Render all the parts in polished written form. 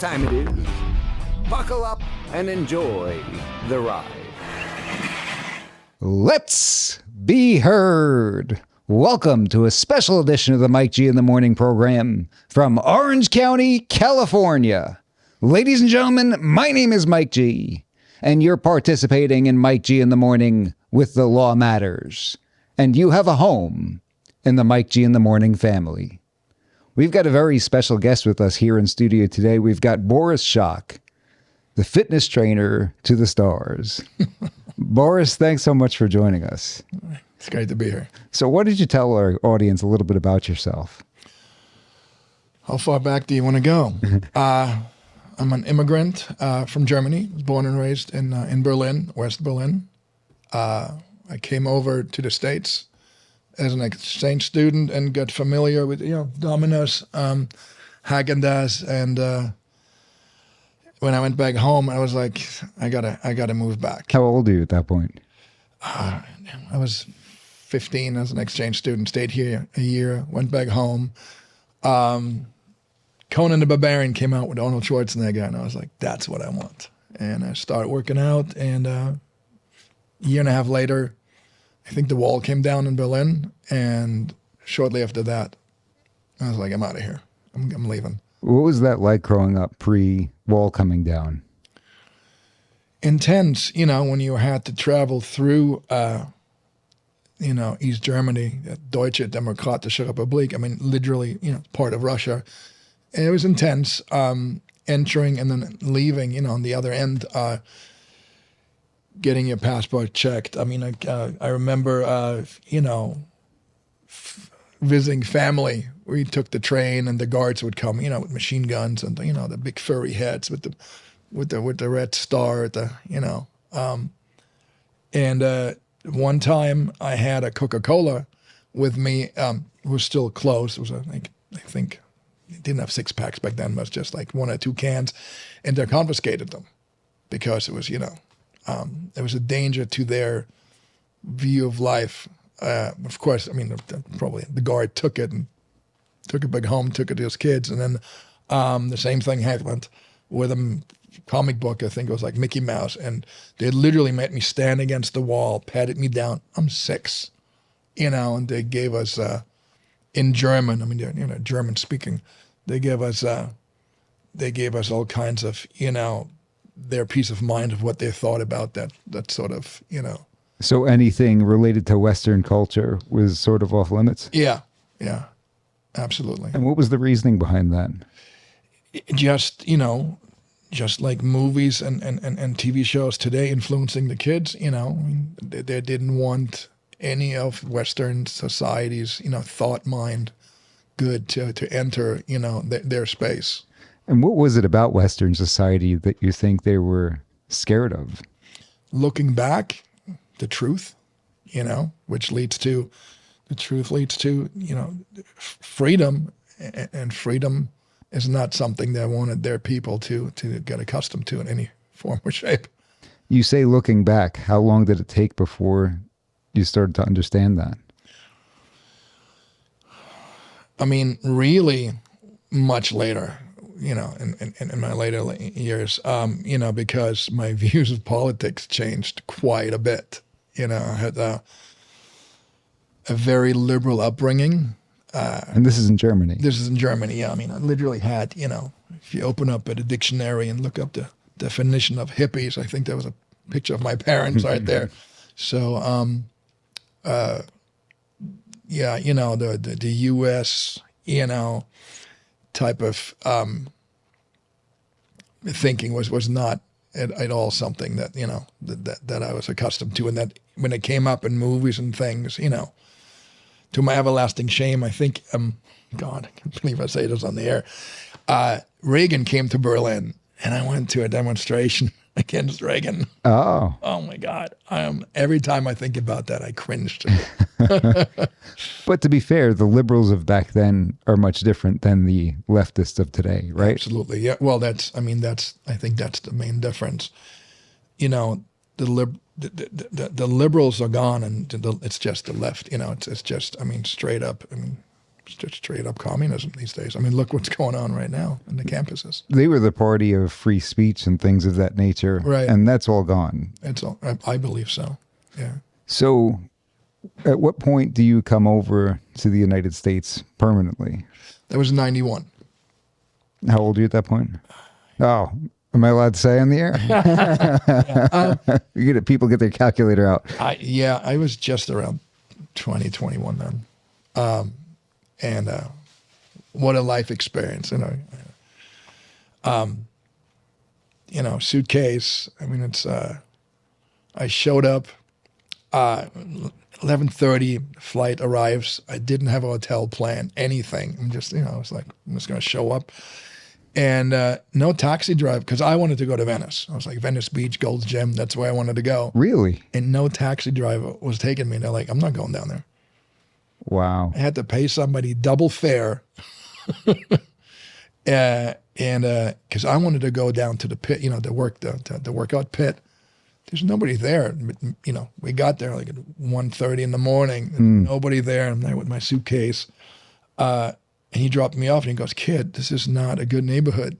time it is. Buckle up and enjoy the ride. Let's be heard. Welcome to a special edition of the Mike G in the Morning program from Orange County, California. Ladies and gentlemen, my name is Mike G, and you're participating in Mike G in the Morning with The Law Matters. And you have a home in the Mike G in the Morning family. We've got a very special guest with us here in studio today. We've got Boris Schaak, the fitness trainer to the stars. Boris, thanks so much for joining us. It's great to be here. So why don't you tell our audience a little bit about yourself? How far back do you want to go? I'm an immigrant from Germany. I was born and raised in Berlin, West Berlin. I came over to the States as an exchange student and got familiar with, Domino's, Häagen-Dazs, and when I went back home, I was like, I gotta move back. How old are you at that point? I was 15 as an exchange student, stayed here a year, went back home. Conan the Barbarian came out with Arnold Schwarzenegger, and I was like, that's what I want. And I started working out, and a year and a half later, I think the wall came down in Berlin, and shortly after that, I was like, I'm out of here. I'm leaving. What was that like growing up pre-wall coming down? Intense, when you had to travel through, East Germany, Deutsche Demokratische Republik. I mean, literally, part of Russia. And it was intense, entering and then leaving, on the other end, getting your passport checked. I mean, I remember, visiting family. We took the train and the guards would come, with machine guns and, the big furry heads with the red star at the, and one time I had a Coca-Cola with me. It was still closed. It was, I think it didn't have 6 packs back then. It was just like 1 or 2 cans, and they confiscated them because it was, it was a danger to their view of life. Of course, I mean, probably the guard took it back home, took it to his kids. And then the same thing happened with a comic book. I think it was like Mickey Mouse. And they literally made me stand against the wall, patted me down. I'm 6, and they gave us, in German, I mean, they're, German speaking, they gave us all kinds of, their peace of mind of what they thought about that sort of, So anything related to Western culture was sort of off limits? Yeah, absolutely. And what was the reasoning behind that? Just like movies and TV shows today influencing the kids, I mean, they didn't want any of Western society's, thought mind good to enter, their space. And what was it about Western society that you think they were scared of? Looking back, the truth, which leads to, freedom, and freedom is not something they wanted their people to get accustomed to in any form or shape. You say looking back, how long did it take before you started to understand that? I mean, really much later, in my later years, because my views of politics changed quite a bit. I had a very liberal upbringing. And this is in Germany? This is in Germany, yeah. I mean, I literally had, if you open up a dictionary and look up the definition of hippies, I think there was a picture of my parents right there. So, the U.S., type of thinking was not at all something that, that I was accustomed to. And that when it came up in movies and things, to my everlasting shame, I think, God, I can't believe I say this on the air. Reagan came to Berlin, and I went to a demonstration against Reagan. Oh. Oh my God. Every time I think about that, I cringed. But to be fair, the liberals of back then are much different than the leftists of today, right? Absolutely. Yeah. Well, I think that's the main difference. The liberals are gone, and it's just the left. It's just, straight up, just straight up communism these days. I mean, look what's going on right now in the campuses. They were the party of free speech and things of that nature. Right. And that's all gone. It's all, I believe so. Yeah. So at what point do you come over to the United States permanently? That was 91. How old are you at that point? Oh, am I allowed to say on the air? People get their calculator out. I was just around 20, 21 then. And what a life experience, suitcase. I mean, it's, I showed up, 11:30 flight arrives. I didn't have a hotel plan, anything. I'm just, I was like, I'm just going to show up. And no taxi drive, because I wanted to go to Venice. I was like, Venice Beach, Gold's Gym, that's where I wanted to go. Really? And no taxi driver was taking me. And they're like, I'm not going down there. Wow. I had to pay somebody double fare. And because I wanted to go down to the pit, the workout pit. There's nobody there. We got there like at 1:30 in the morning. Nobody there. I'm there with my suitcase. And he dropped me off and he goes, "Kid, this is not a good neighborhood.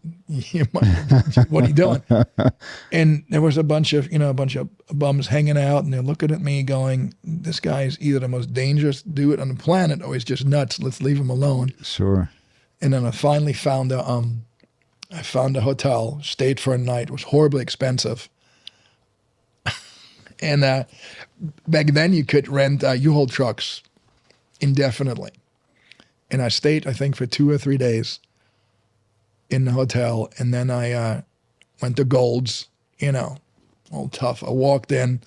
What are you doing?" And there was a bunch of bums hanging out, and they're looking at me going, "This guy's either the most dangerous dude on the planet or he's just nuts. Let's leave him alone." Sure. And then I finally found a hotel, stayed for a night. It was horribly expensive. And back then you could rent U-Haul trucks indefinitely. And I stayed, I think, for 2 or 3 days in the hotel. And then I went to Gold's, all tough. I walked in,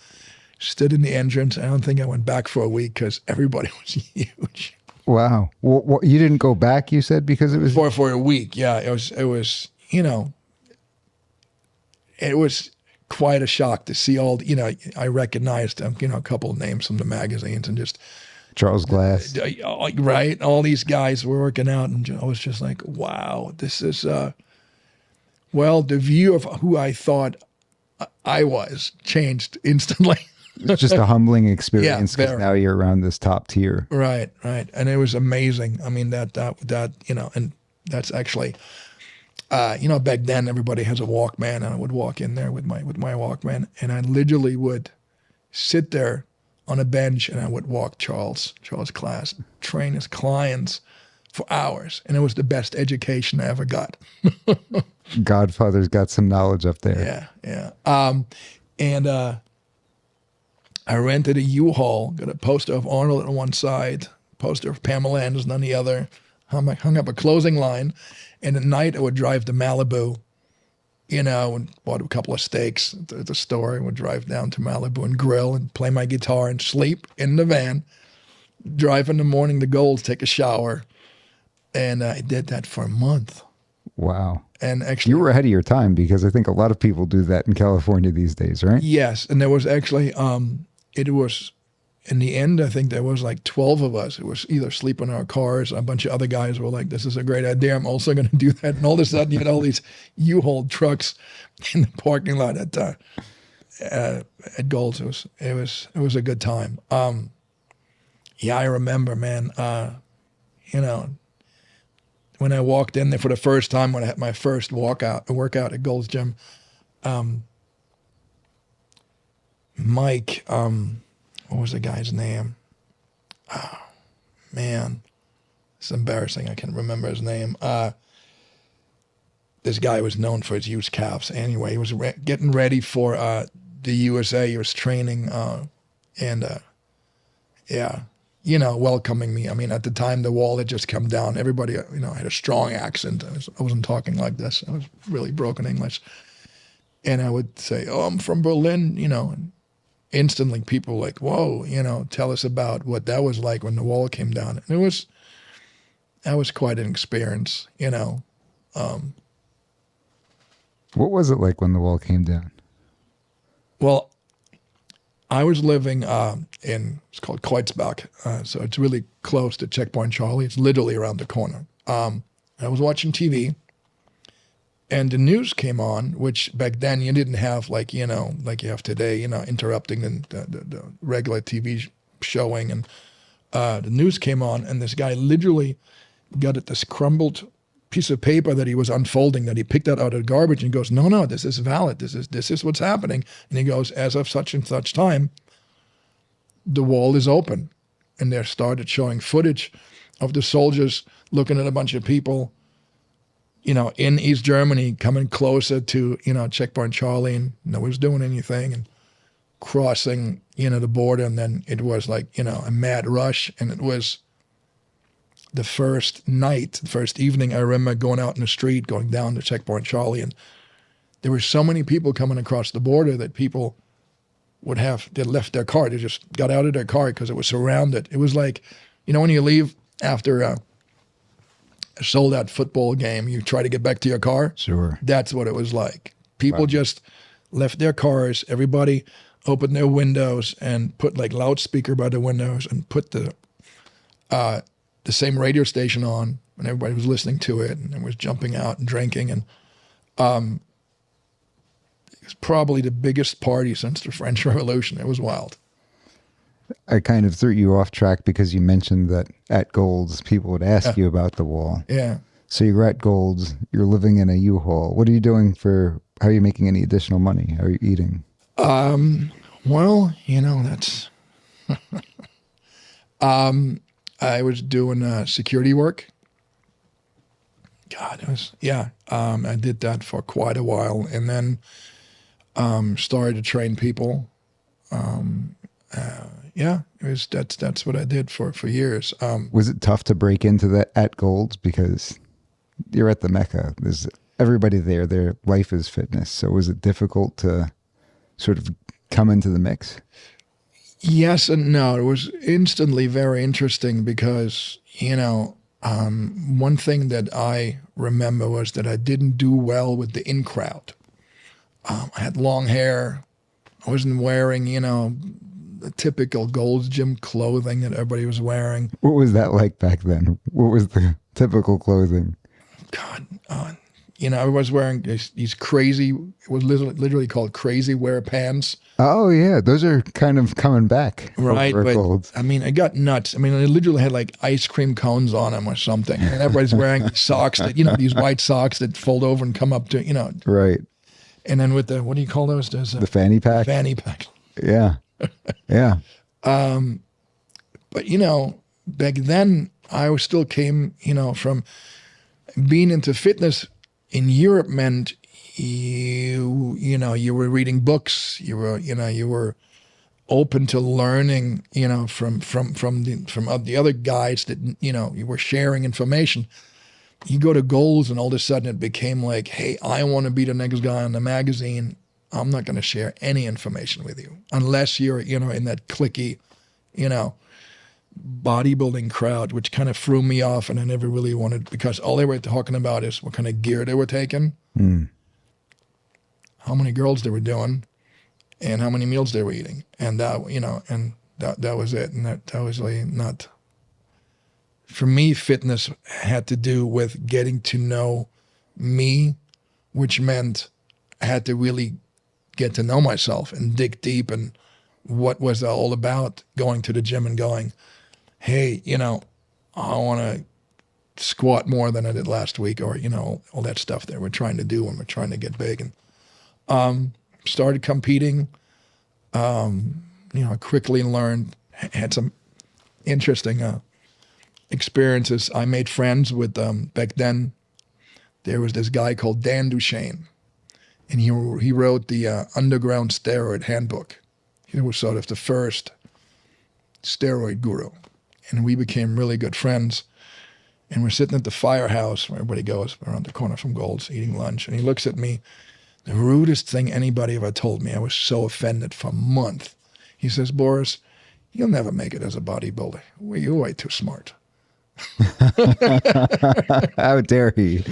stood in the entrance. I don't think I went back for a week because everybody was huge. Wow. Well, you didn't go back, you said, because it was... For a week, yeah. It was it was quite a shock to see all, I recognized, a couple of names from the magazines and just... Charles Glass. Right. All these guys were working out, and I was just like, wow, this is, the view of who I thought I was changed instantly. It's just a humbling experience because very. now you're around this top tier. Right. And it was amazing. I mean, that and that's actually, back then everybody has a Walkman, and I would walk in there with my Walkman, and I literally would sit there on a bench, and I would walk Charles class, train his clients for hours. And it was the best education I ever got. Godfather's got some knowledge up there. Yeah. And I rented a U-Haul, got a poster of Arnold on one side, poster of Pamela Anderson on the other, hung up a closing line. And at night I would drive to Malibu, and bought a couple of steaks at the store, and would drive down to Malibu and grill and play my guitar and sleep in the van, drive in the morning to Gold's, take a shower. And I did that for a month. Wow. And actually... You were ahead of your time, because I think a lot of people do that in California these days, right? Yes. And there was actually, it was, in the end, I think there was like 12 of us. It was either sleep in our cars. A bunch of other guys were like, "This is a great idea. I'm also going to do that." And all of a sudden, you had all these U-Haul trucks in the parking lot at Gold's. It was a good time. I remember, man. When I walked in there for the first time, when I had my first workout at Gold's Gym, Mike. What was the guy's name? Oh, man. It's embarrassing. I can't remember his name. This guy was known for his used calves. Anyway, he was getting ready for the USA. He was training welcoming me. I mean, at the time, the wall had just come down. Everybody, had a strong accent. I wasn't talking like this. I was really broken English. And I would say, "Oh, I'm from Berlin," and instantly people were like, "Whoa, tell us about what that was like when the wall came down." And that was quite an experience, What was it like when the wall came down? Well, I was living it's called Kreuzberg, so it's really close to Checkpoint Charlie. It's literally around the corner. I was watching TV, and the news came on, which back then you didn't have like you have today, interrupting the regular TV showing. And the news came on, and this guy literally got this crumbled piece of paper that he was unfolding that he picked out of the garbage and goes, no, this is valid. This is what's happening. And he goes, as of such and such time, the wall is open. And they started showing footage of the soldiers looking at a bunch of people, in East Germany coming closer to, Checkpoint Charlie, and no one's doing anything, and crossing, the border. And then it was like, a mad rush. And it was the first evening, I remember going out in the street, going down to Checkpoint Charlie, and there were so many people coming across the border that people they left their car. They just got out of their car because it was surrounded. It was like, when you leave after a sold-out football game, you try to get back to your car. Sure. That's what it was like. People just left their cars. Everybody opened their windows and put like loudspeaker by the windows and put the same radio station on, and everybody was listening to it and was jumping out and drinking. And it was probably the biggest party since the French Revolution. It was wild. I kind of threw you off track because you mentioned that at Gold's, people would ask you about the wall. Yeah. So you're at Gold's, you're living in a U-Haul. What are you doing how are you making any additional money? How are you eating? Well, that's... I was doing security work. God, I did that for quite a while, and then started to train people. That's what I did for years. Was it tough to break into that at Gold's because you're at the Mecca? There's everybody there. Their life is fitness. So was it difficult to sort of come into the mix? Yes and no. It was instantly very interesting because, one thing that I remember was that I didn't do well with the in crowd. I had long hair. I wasn't wearing, the typical Gold's Gym clothing that everybody was wearing. What was that like back then? What was the typical clothing? God, I was wearing these crazy, it was literally called crazy wear pants. Oh, yeah. Those are kind of coming back. Right. But, Gold's. I got nuts. I literally had like ice cream cones on them or something. And everybody's wearing socks that, these white socks that fold over and come up to, Right. And then with what do you call those? There's the fanny pack? Fanny pack. Yeah. Yeah. But, back then I still came, from being into fitness in Europe meant you were reading books, you were open to learning, from the other guys that, you were sharing information. You go to Goals and all of a sudden it became like, hey, I want to be the next guy on the magazine. I'm not going to share any information with you unless you're, in that cliquey, bodybuilding crowd, which kind of threw me off, and I never really wanted, because all they were talking about is what kind of gear they were taking, how many girls they were doing, and how many meals they were eating, and that was it, and that was like not. For me, fitness had to do with getting to know me, which meant I had to really get to know myself and dig deep and what was that all about, going to the gym and going, hey, I want to squat more than I did last week, or, all that stuff that we're trying to do when we're trying to get big. And started competing, quickly learned, had some interesting experiences. I made friends with, back then, there was this guy called Dan Duchesne, and he wrote the Underground Steroid Handbook. He was sort of the first steroid guru. And we became really good friends. And we're sitting at the firehouse where everybody goes around the corner from Gold's, eating lunch. And he looks at me, the rudest thing anybody ever told me. I was so offended for a month. He says, Boris, you'll never make it as a bodybuilder. You're way too smart. How dare he?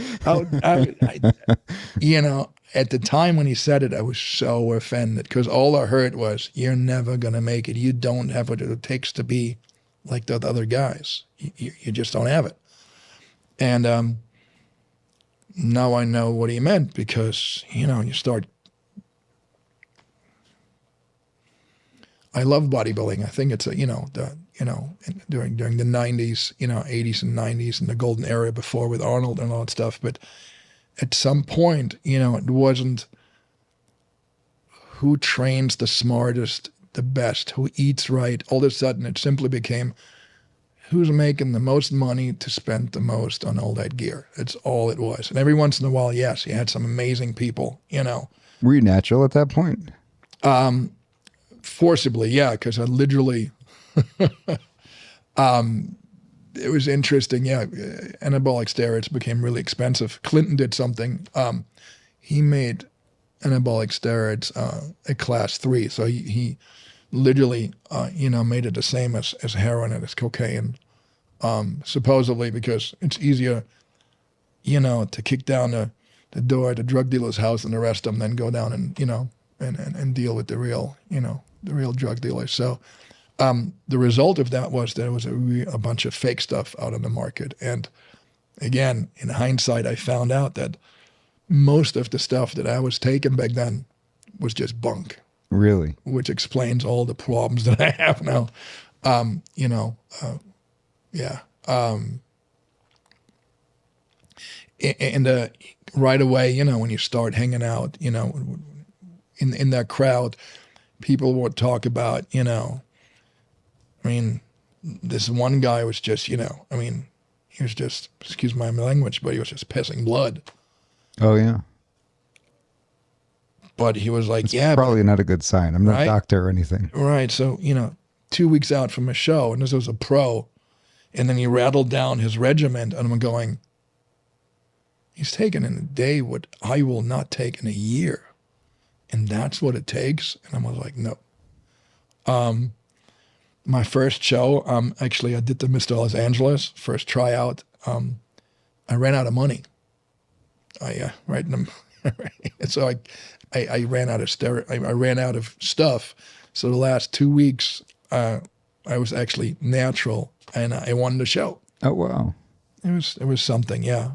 At the time when he said it, I was so offended because all I heard was, you're never going to make it. You don't have what it takes to be like the other guys. You just don't have it. And now I know what he meant, because, you start. I love bodybuilding. I think it's during the 90s, 80s and 90s and the golden era before with Arnold and all that stuff. But at some point, it wasn't who trains the smartest, the best, who eats right. All of a sudden, it simply became who's making the most money to spend the most on all that gear. It's all it was. And every once in a while, yes, you had some amazing people, Were you natural at that point? Forcibly, yeah, because I literally, it was interesting, yeah. Anabolic steroids became really expensive. Clinton did something. He made anabolic steroids a class 3, so he literally, made it the same as heroin and as cocaine, supposedly because it's easier, to kick down the door at the drug dealer's house and arrest them than go down and, and deal with the real drug dealers. So the result of that was there was a bunch of fake stuff out on the market. And again, in hindsight, I found out that most of the stuff that I was taking back then was just bunk. Really? Which explains all the problems that I have now. Yeah. And right away, when you start hanging out, in that crowd, people would talk about, this one guy was just, he was just, excuse my language, but he was just pissing blood. Oh, yeah. But he was like, It's probably not a good sign. I'm not a doctor or anything. Right. So, 2 weeks out from a show, and this was a pro, and then he rattled down his regiment, and I'm going, he's taken in a day what I will not take in a year. And that's what it takes. And I was like, no. My first show, actually, I did the Mr. Los Angeles, first tryout. I ran out of money. So I ran out of I ran out of stuff. So the last 2 weeks, I was actually natural, and I won the show. Oh wow! It was something, yeah.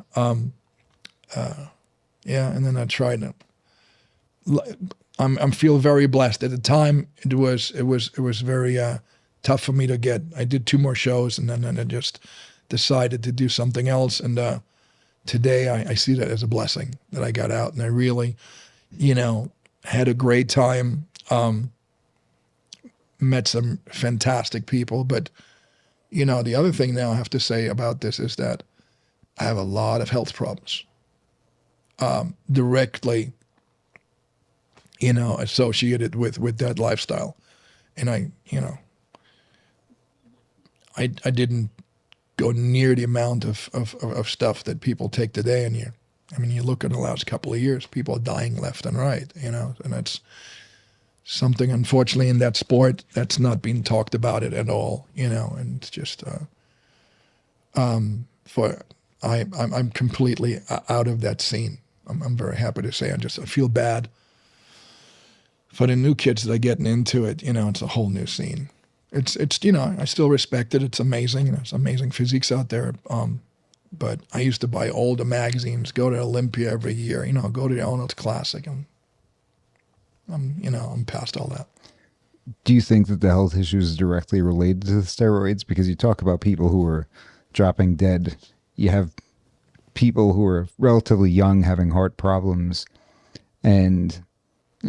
Yeah, and then I tried it. I'm feel very blessed. At the time, it was very tough for me to get. I did 2 more shows, and then I just decided to do something else. And today, I see that as a blessing that I got out, and I really, had a great time. Met some fantastic people, but the other thing now I have to say about this is that I have a lot of health problems, directly, associated with that lifestyle, and I didn't go near the amount of stuff that people take today, and you look at the last couple of years, people are dying left and right, and that's something, unfortunately, in that sport that's not being talked about it at all, and it's just, I'm completely out of that scene. I'm very happy to say I feel bad for the new kids that are getting into it. It's a whole new scene. It's I still respect it. It's amazing. There's amazing physiques out there. But I used to buy all the magazines, go to Olympia every year, go to the Arnold Classic, and I'm past all that. Do you think that the health issues is directly related to the steroids? Because you talk about people who are dropping dead. You have people who are relatively young having heart problems. And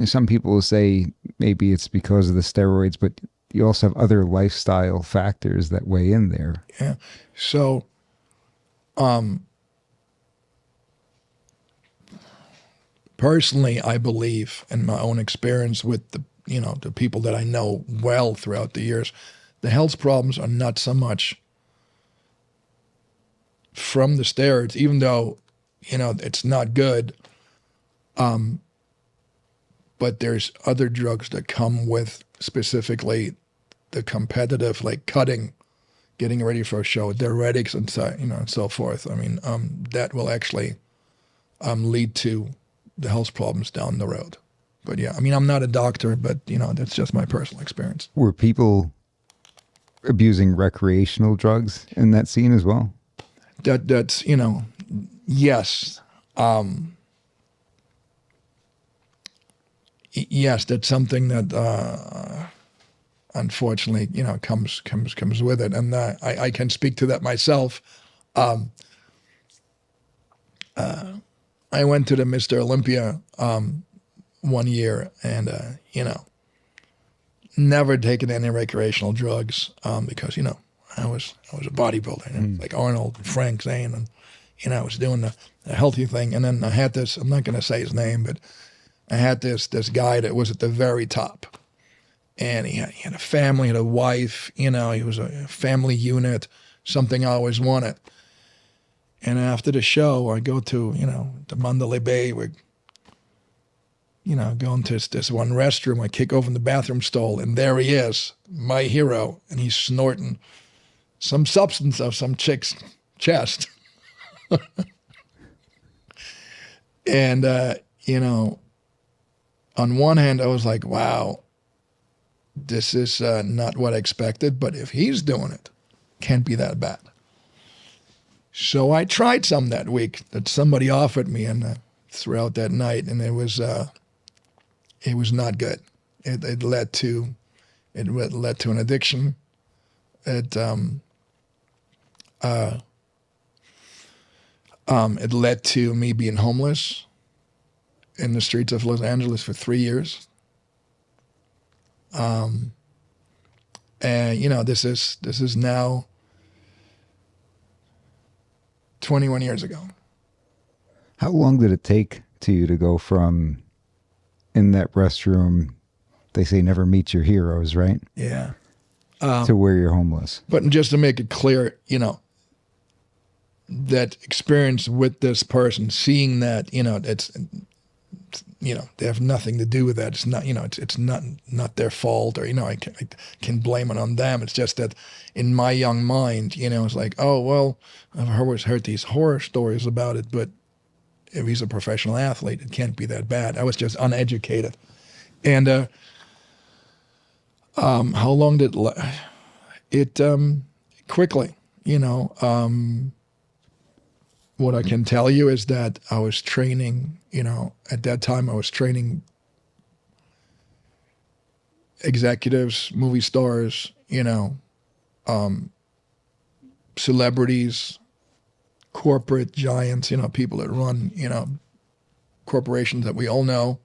some people will say maybe it's because of the steroids, but you also have other lifestyle factors that weigh in there. Yeah. So, personally, I believe in my own experience with the people that I know well throughout the years, the health problems are not so much from the steroids, even though, it's not good. But there's other drugs that come with specifically the competitive, like cutting, getting ready for a show, diuretics and so, and so forth. That will actually lead to the health problems down the road. But yeah, I'm not a doctor, but that's just my personal experience. Were people abusing recreational drugs in that scene as well? That's yes. Yes, that's something that unfortunately, comes with it. And I can speak to that myself. I went to the Mr. Olympia one year, and never taken any recreational drugs because I was a bodybuilder, like Arnold and Frank Zane, and I was doing the healthy thing. And then I had this, I'm not going to say his name, but I had this guy that was at the very top, and he had a family, had a wife, he was a family unit, something I always wanted. And after the show, I go to, the Mandalay Bay. We're, going to this one restroom. I kick open the bathroom stall, and there he is, my hero. And he's snorting some substance of some chick's chest. And, on one hand, I was like, wow, this is not what I expected. But if he's doing it, can't be that bad. So I tried some that week that somebody offered me, and throughout that night, and it was not good. It led to an addiction. It led to me being homeless in the streets of Los Angeles for 3 years. And this is now 21 years ago. How long did it take to you to go from in that restroom, they say never meet your heroes, right? Yeah. To where you're homeless. But just to make it clear, that experience with this person, seeing that, it's they have nothing to do with that. It's not, it's not their fault, or, I can blame it on them. It's just that in my young mind, it's like, oh, well, I've always heard these horror stories about it, but if he's a professional athlete, it can't be that bad. I was just uneducated. And how long did it quickly, what I can tell you is that I was training, at that time I was training executives, movie stars, celebrities, corporate giants, people that run, corporations that we all know.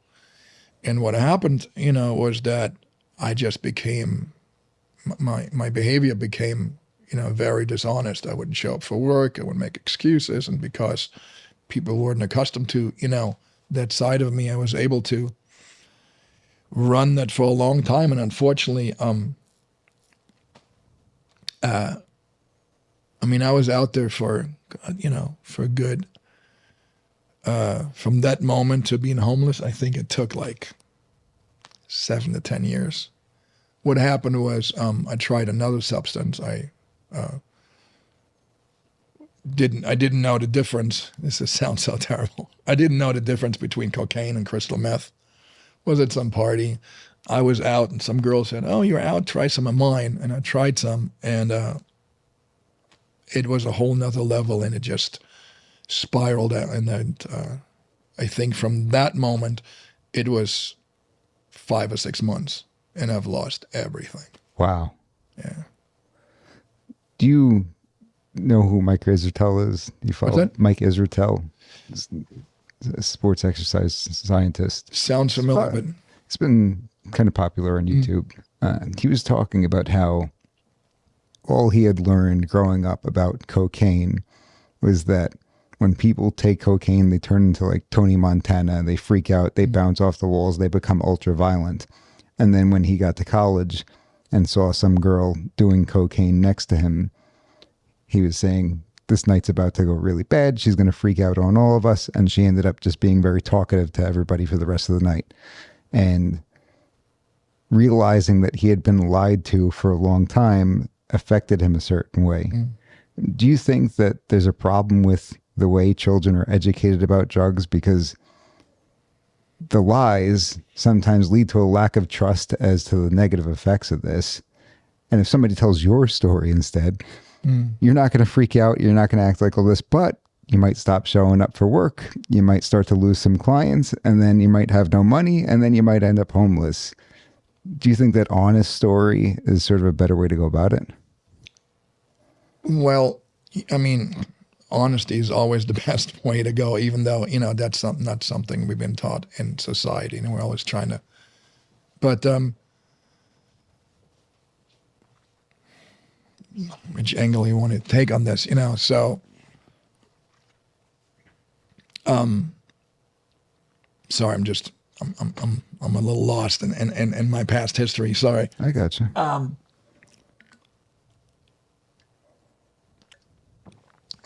And what happened, was that I just became, my behavior became, very dishonest. I wouldn't show up for work. I would make excuses. And because people weren't accustomed to, that side of me, I was able to run that for a long time. And unfortunately, I was out there for good. From that moment to being homeless, I think it took like 7 to 10 years. What happened was I tried another substance. I didn't know the difference. This sounds so terrible. I didn't know the difference between cocaine and crystal meth. Was at some party. I was out, and some girl said, "Oh, you're out, try some of mine." And I tried some, and it was a whole nother level, and it just spiraled out. And then I think from that moment, it was 5 or 6 months, and I've lost everything. Wow. Yeah. Do you know who Mike Israetel is? Do you follow Mike Israetel? He's a sports exercise scientist. Sounds familiar, but it's been kind of popular on YouTube. He was talking about how all he had learned growing up about cocaine was that when people take cocaine, they turn into like Tony Montana. They freak out. They bounce off the walls. They become ultra violent. And then when he got to college and saw some girl doing cocaine next to him, he was saying, this night's about to go really bad. She's going to freak out on all of us. And she ended up just being very talkative to everybody for the rest of the night. And realizing that he had been lied to for a long time affected him a certain way. Do you think that there's a problem with the way children are educated about drugs? Because the lies sometimes lead to a lack of trust as to the negative effects of this. And if somebody tells your story instead, you're not going to freak out. You're not going to act like all this, but you might stop showing up for work. You might start to lose some clients, and then you might have no money, and then you might end up homeless. Do you think that honest story is sort of a better way to go about it? Well, I mean, honesty is always the best way to go, even though, that's not something we've been taught in society, and we're always trying to. But which angle you want to take on this, So, sorry, I'm a little lost in my past history. Sorry. I gotcha.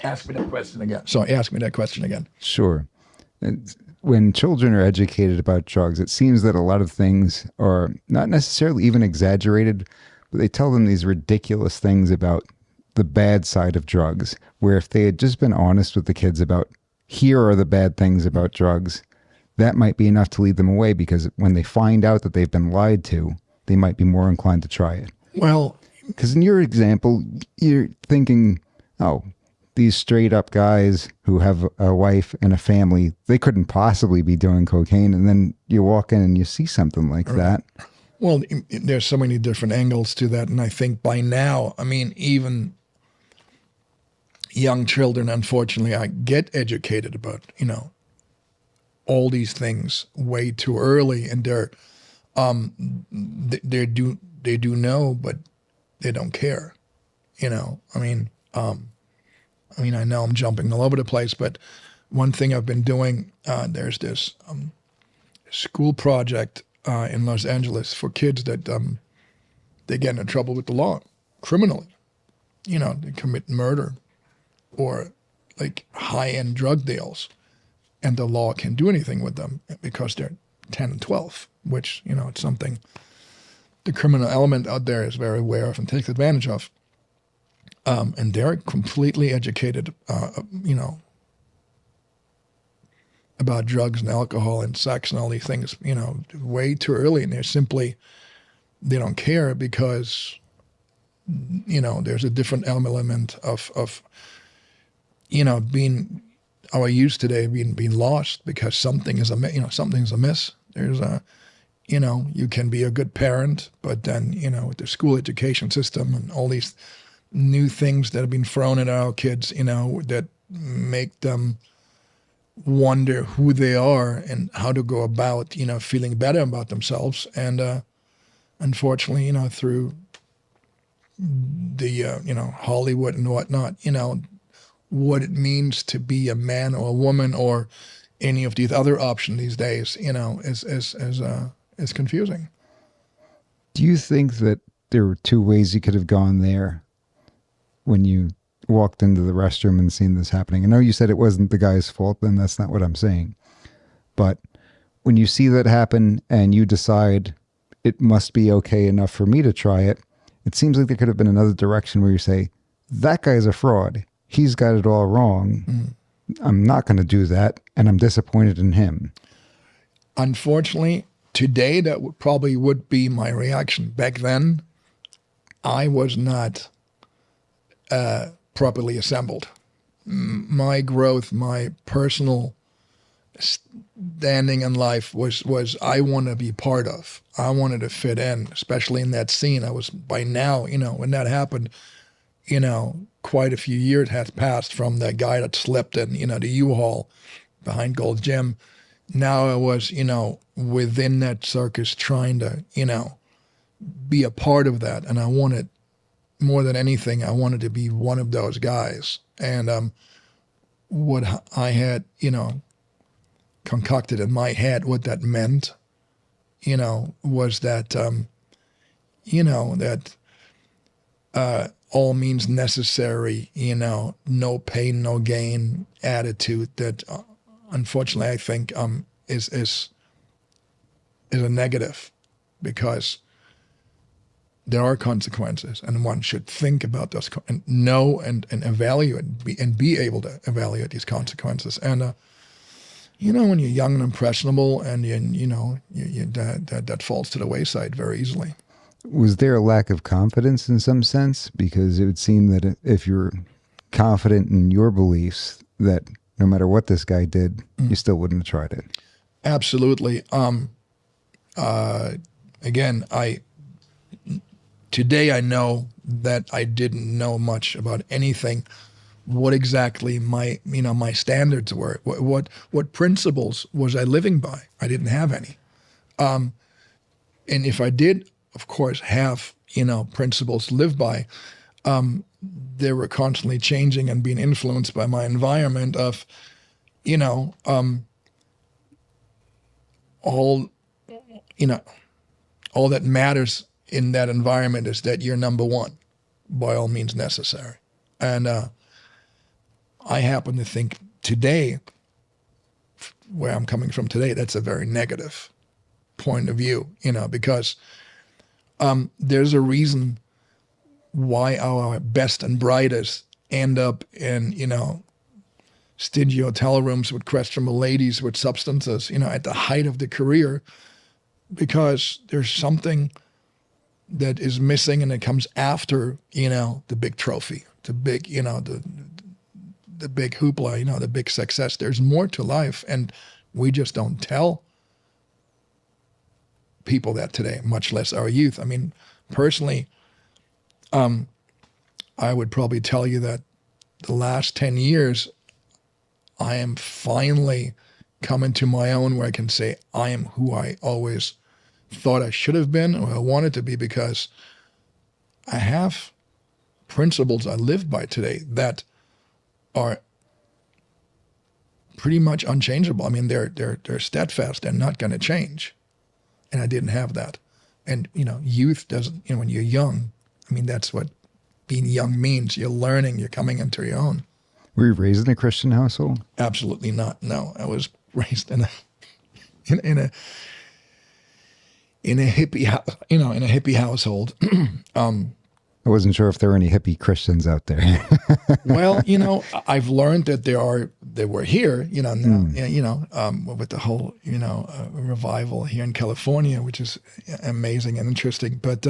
Ask me that question again. Sorry, ask me that question again. Sure. When children are educated about drugs, it seems that a lot of things are not necessarily even exaggerated, but they tell them these ridiculous things about the bad side of drugs, where if they had just been honest with the kids about, here are the bad things about drugs, that might be enough to lead them away, because when they find out that they've been lied to, they might be more inclined to try it. Well, because in your example, you're thinking, oh, these straight up guys who have a wife and a family, they couldn't possibly be doing cocaine. And then you walk in and you see something like that. Well, there's so many different angles to that. And I think by now, I mean, even young children, unfortunately, I get educated about, all these things way too early. And they do know, but they don't care, I know I'm jumping all over the place, but one thing I've been doing, there's this school project in Los Angeles for kids that they get into trouble with the law criminally. They commit murder or like high-end drug deals, and the law can't do anything with them because they're 10 and 12, which, it's something the criminal element out there is very aware of and takes advantage of. And they're completely educated, about drugs and alcohol and sex and all these things, way too early. And they don't care because, there's a different element of being our youth today being lost because something's amiss. There's you can be a good parent, but then, with the school education system and all these new things that have been thrown at our kids, that make them wonder who they are and how to go about, feeling better about themselves. And unfortunately, through the, Hollywood and whatnot, what it means to be a man or a woman or any of these other options these days, is confusing. Do you think that there were two ways you could have gone there when you walked into the restroom and seen this happening? I know you said it wasn't the guy's fault, then that's not what I'm saying. But when you see that happen and you decide it must be okay enough for me to try it, it seems like there could have been another direction where you say, that guy's a fraud. He's got it all wrong. I'm not going to do that, and I'm disappointed in him. Unfortunately, today that probably would be my reaction. Back then, I was not properly assembled. My growth, my personal standing in life was I want to be part of. I wanted to fit in, especially in that scene. I was, by now, when that happened, quite a few years had passed from that guy that slept in, the U-Haul behind Gold's Gym. Now I was, within that circus trying to, be a part of that. And I wanted, more than anything, I wanted to be one of those guys. And what I had, concocted in my head, what that meant, was that, that all means necessary, no pain, no gain attitude that, unfortunately, I think is a negative, because there are consequences, and one should think about those and know and evaluate and be able to evaluate these consequences. And when you're young and impressionable, and that falls to the wayside very easily. Was there a lack of confidence in some sense? Because it would seem that if you're confident in your beliefs, that no matter what this guy did, you still wouldn't have tried it. Absolutely. again, today I know that I didn't know much about anything. What exactly my standards were? What principles was I living by? I didn't have any. And if I did, of course, have principles to live by, they were constantly changing and being influenced by my environment of, all that matters in that environment is that you're number one, by all means necessary. And I happen to think today, where I'm coming from today, that's a very negative point of view, because there's a reason why our best and brightest end up in, stingy hotel rooms with questionable ladies with substances, at the height of the career, because there's something that is missing and it comes after, the big trophy, the big, the big hoopla, the big success. There's more to life, and we just don't tell people that today, much less our youth. I mean, personally, I would probably tell you that the last 10 years, I am finally coming to my own where I can say I am who I always thought I should have been or I wanted to be, because I have principles I live by today that are pretty much unchangeable. I mean, they're steadfast and not going to change. And I didn't have that. And, youth doesn't, when you're young, I mean, that's what being young means. You're learning, you're coming into your own. Were you raised in a Christian household? Absolutely not. No, I was raised in a hippie, in a hippie household. I wasn't sure if there were any hippie Christians out there. Well, I've learned that they were here, now, with the whole, revival here in California, which is amazing and interesting. But,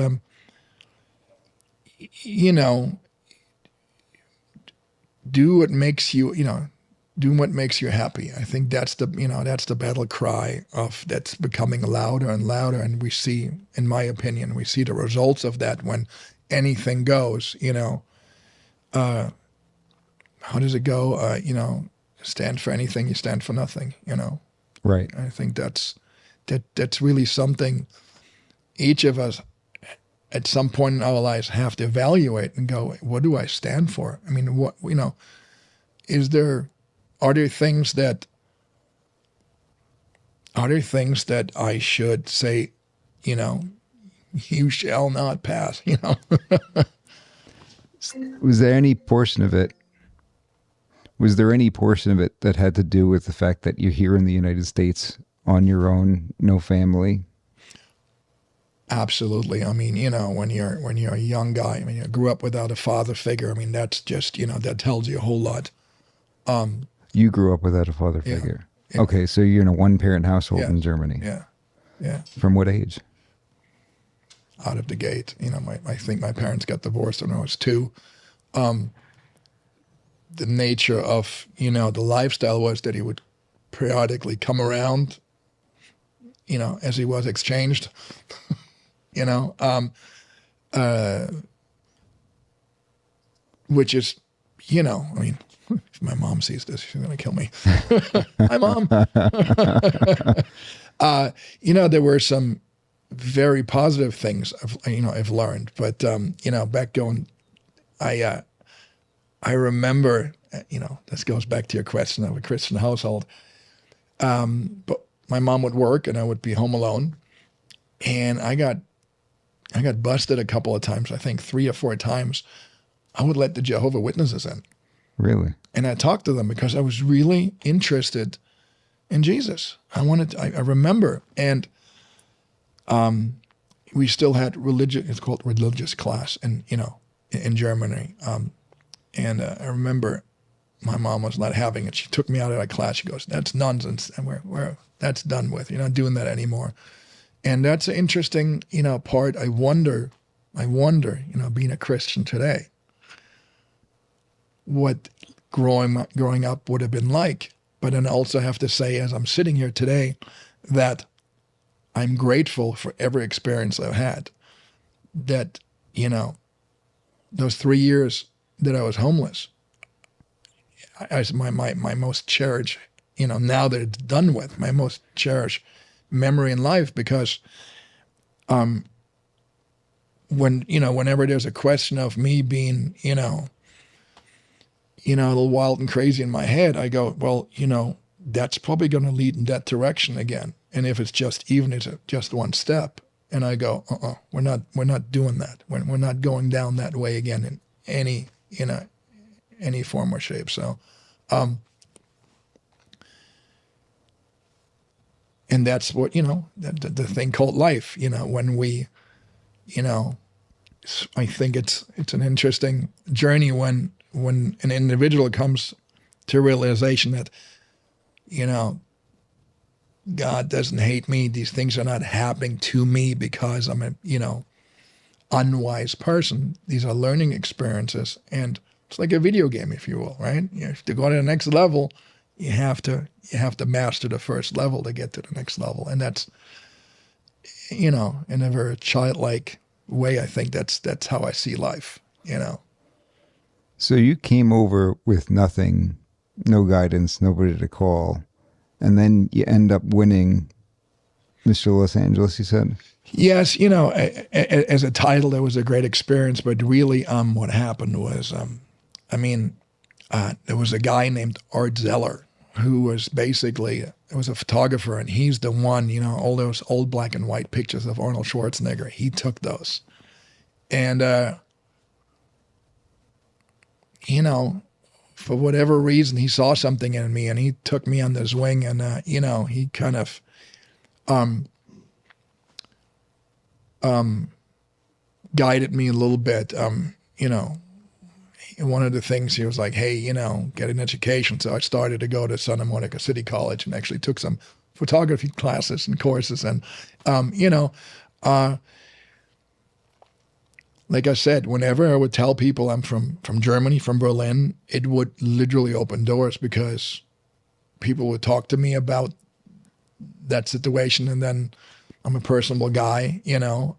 do what makes you, do what makes you happy. I think that's the battle cry that's becoming louder and louder. And we see, in my opinion, we see the results of that when anything goes, how does it go? Stand for anything, you stand for nothing, Right. I think that's really something each of us at some point in our lives have to evaluate and go, what do I stand for? I mean, are there things that I should say, you shall not pass, Was there any portion of it that had to do with the fact that you're here in the United States on your own, no family? Absolutely. I mean, when you're a young guy, I mean, you grew up without a father figure. I mean, that's just, that tells you a whole lot. You grew up without a father figure. Yeah. Okay, so you're in a one-parent household in Germany. Yeah. From what age? Out of the gate. I think my parents got divorced when I was 2. The nature of, the lifestyle was that he would periodically come around, as he was exchanged, which is, I mean, if my mom sees this, she's going to kill me. Hi, Mom. There were some very positive things I've learned, but back going, I remember, this goes back to your question of a Christian household. But my mom would work and I would be home alone, and I got busted a couple of times. I think 3 or 4 times. I would let the Jehovah's Witnesses in. Really? And I talked to them because I was really interested in Jesus. I remember, and we still had it's called religious class in Germany. And I remember my mom was not having it. She took me out of that class. She goes, "That's nonsense. And that's done with. You're not doing that anymore." And that's an interesting, part. I wonder, being a Christian today, what growing up would have been like. But then I also have to say, as I'm sitting here today, that I'm grateful for every experience I've had. That, those 3 years that I was homeless, my most cherished, now that it's done with, my most cherished memory in life, because whenever there's a question of me being, a little wild and crazy in my head, I go, well, that's probably going to lead in that direction again. And if it's just one step, and I go, we're not doing that. We're not going down that way again in any form or shape. So, and that's what, the thing called life, when we, I think it's an interesting journey when an individual comes to realization that, God doesn't hate me. These things are not happening to me because I'm a, unwise person. These are learning experiences, and it's like a video game, if you will, right? To go to the next level, you have to master the first level to get to the next level, and that's, in a very childlike way. I think that's how I see life. So you came over with nothing, no guidance, nobody to call, and then you end up winning Mr. Los Angeles, you said? Yes, as a title, that was a great experience, but really what happened was, there was a guy named Art Zeller who was basically, was a photographer, and he's the one, all those old black and white pictures of Arnold Schwarzenegger, he took those. And, for whatever reason, he saw something in me, and he took me under his wing, and, he kind of guided me a little bit. One of the things, he was like, hey, get an education. So I started to go to Santa Monica City College and actually took some photography classes and courses. And, like I said, whenever I would tell people I'm from Germany, from Berlin, it would literally open doors, because people would talk to me about that situation. And then I'm a personable guy, I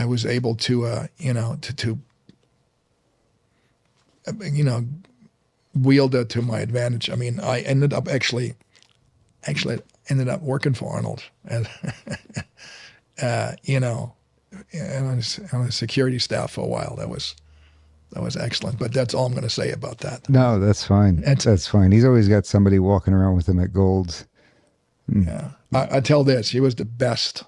was able to, wield that to my advantage. I ended up actually ended up working for Arnold, and, and on the security staff for a while. That was excellent. But that's all I'm going to say about that. No, that's fine. That's fine. He's always got somebody walking around with him at Gold's. Yeah, I tell this. He was the best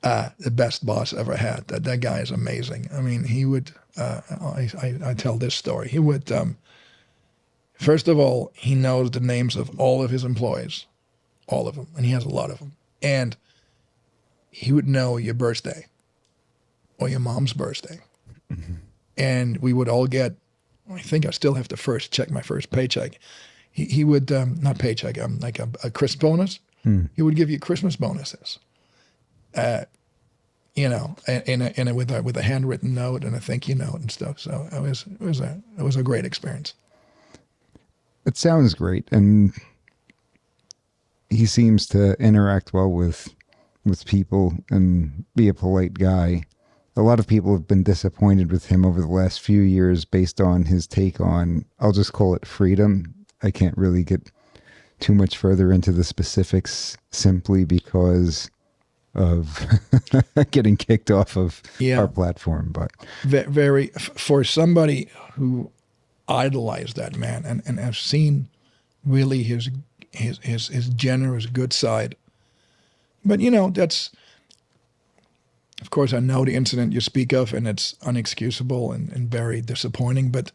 boss I ever had. That guy is amazing. He would. I tell this story. He would. First of all, he knows the names of all of his employees, all of them, and he has a lot of them. And he would know your birthday or your mom's birthday. Mm-hmm. And we would all get, I think I still have to first check my first paycheck. He would, not paycheck, like a Christmas bonus. He would give you Christmas bonuses, and with a handwritten note and a thank you note and stuff. So it was a great experience. It sounds great. And he seems to interact well with people and be a polite guy. A lot of people have been disappointed with him over the last few years based on his take on, I'll just call it freedom. I can't really get too much further into the specifics simply because of getting kicked off of our platform. But for somebody who idolized that man and have seen really his generous good side. But that's, of course, I know the incident you speak of, and it's unexcusable and very disappointing, but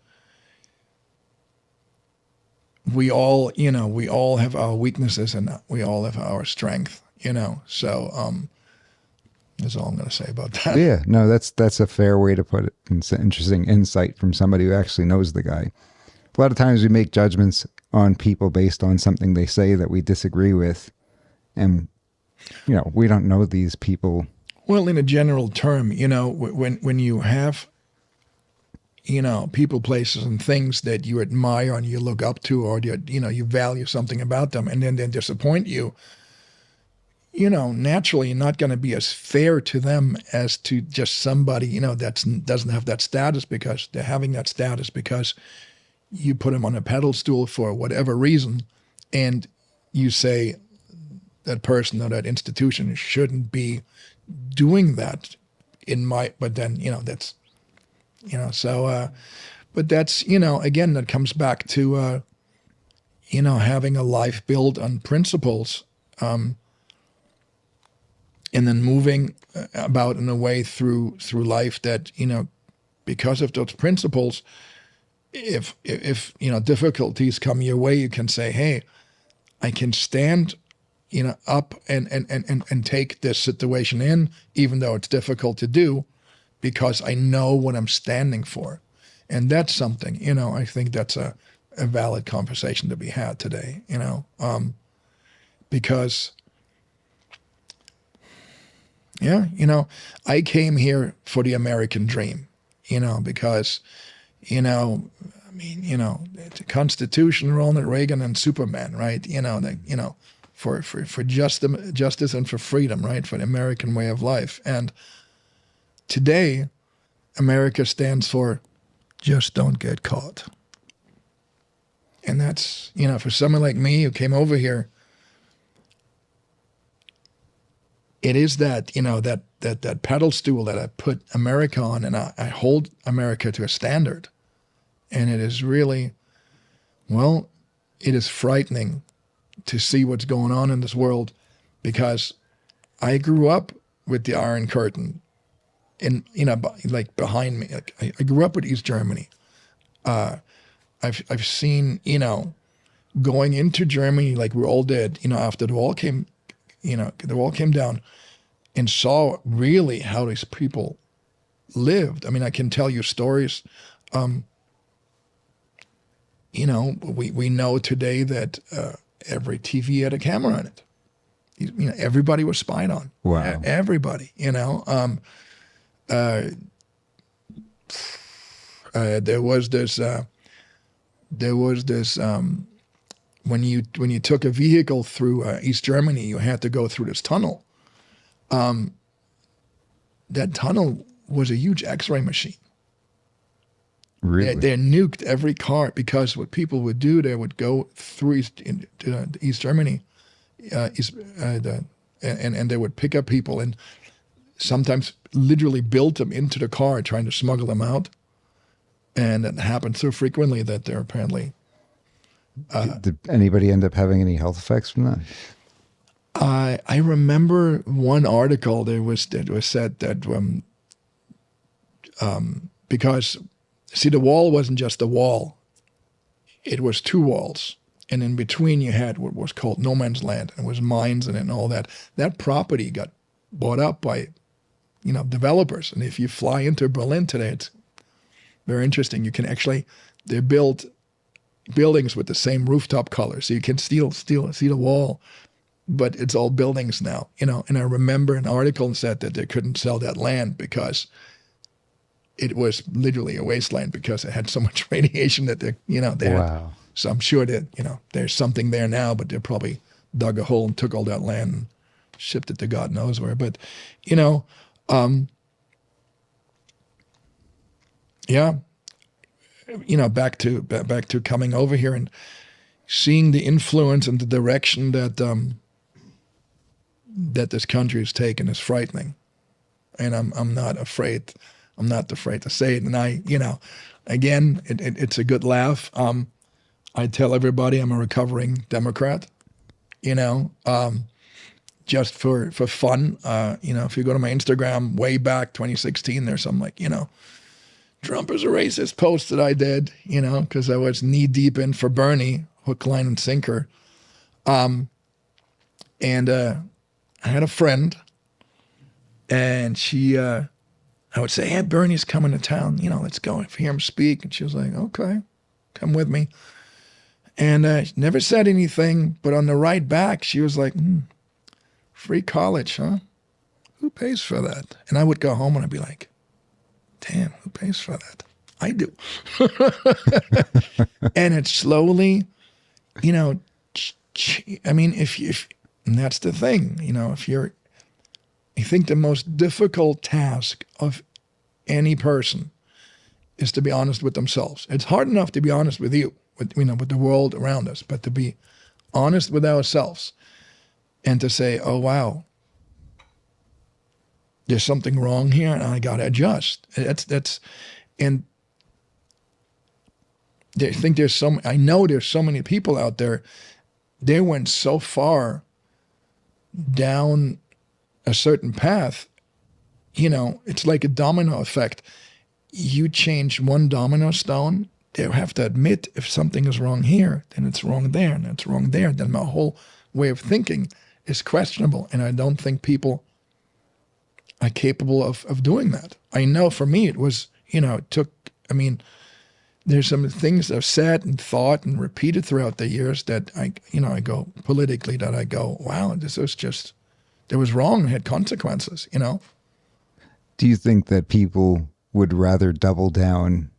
we all have our weaknesses and we all have our strength, so that's all I'm going to say about that. Yeah, no, that's a fair way to put it. It's an interesting insight from somebody who actually knows the guy. A lot of times we make judgments on people based on something they say that we disagree with, and we don't know these people. Well, in a general term, when you have, people, places, and things that you admire and you look up to, or you value something about them, and then they disappoint you, naturally not going to be as fair to them as to just somebody, that doesn't have that status, because they're having that status because you put them on a pedestal for whatever reason, and you say that person or that institution shouldn't be doing that but then, that's, so, but that's, again, that comes back to, having a life built on principles, and then moving about in a way through life that, because of those principles, if difficulties come your way, you can say, hey, I can stand, up and take this situation in, even though it's difficult to do, because I know what I'm standing for. And that's something, I think that's a valid conversation to be had today, because I came here for the American dream, because, the Constitution, Ronald Reagan, and Superman, right? For justice and for freedom, right? For the American way of life. And today, America stands for just don't get caught. And that's, for someone like me who came over here, it is that, that pedestal that I put America on, and I hold America to a standard. And it is really, it is frightening to see what's going on in this world, because I grew up with the Iron Curtain like behind me. Like I grew up with East Germany. I've seen, going into Germany, like we all did, after the wall came, the wall came down, and saw really how these people lived. I mean, I can tell you stories. We know today that every TV had a camera on it. Everybody was spied on. Wow. Everybody, there was this when you took a vehicle through East Germany, you had to go through this tunnel. That tunnel was a huge X-ray machine. Really? They nuked every car, because what people would do, they would go through East Germany, and they would pick up people and sometimes literally build them into the car, trying to smuggle them out. And it happened so frequently that they're apparently... Did anybody end up having any health effects from that? I remember one article that was said that because, see, the wall wasn't just a wall. It was two walls. And in between you had what was called no man's land. And it was mines and all that. That property got bought up by, developers. And if you fly into Berlin today, it's very interesting. You can actually, they built buildings with the same rooftop color. So you can still see the wall, but it's all buildings now, And I remember an article said that they couldn't sell that land because it was literally a wasteland, because it had so much radiation that they Wow. had. So I'm sure that, there's something there now, but they probably dug a hole and took all that land and shipped it to God knows where. But, back to coming over here and seeing the influence and the direction that that this country has taken is frightening, and I'm not afraid. I'm not afraid to say it. And again, it's a good laugh. I tell everybody I'm a recovering Democrat. Just for fun. If you go to my Instagram way back 2016, there's some Trump is a racist post that I did, because I was knee deep in for Bernie, hook, line, and sinker. And I had a friend, and she, I would say, hey, Bernie's coming to town, let's go hear him speak. And she was like, okay, come with me. And never said anything, but on the ride back, she was like, free college, huh? Who pays for that? And I would go home and I'd be like, damn, who pays for that? I do. And it slowly, if And that's the thing, I think the most difficult task of any person is to be honest with themselves. It's hard enough to be honest with you, with the world around us, but to be honest with ourselves and to say, oh, wow, there's something wrong here and I got to adjust. And I think I know there's so many people out there, they went so far down a certain path, it's like a domino effect. You change one domino stone, they have to admit if something is wrong here, then it's wrong there, and it's wrong there. Then my whole way of thinking is questionable, and I don't think people are capable of doing that. I know for me it was, there's some things I've said and thought and repeated throughout the years that I go politically, that I go, wow, this was just, it was wrong, it had consequences, Do you think that people would rather double down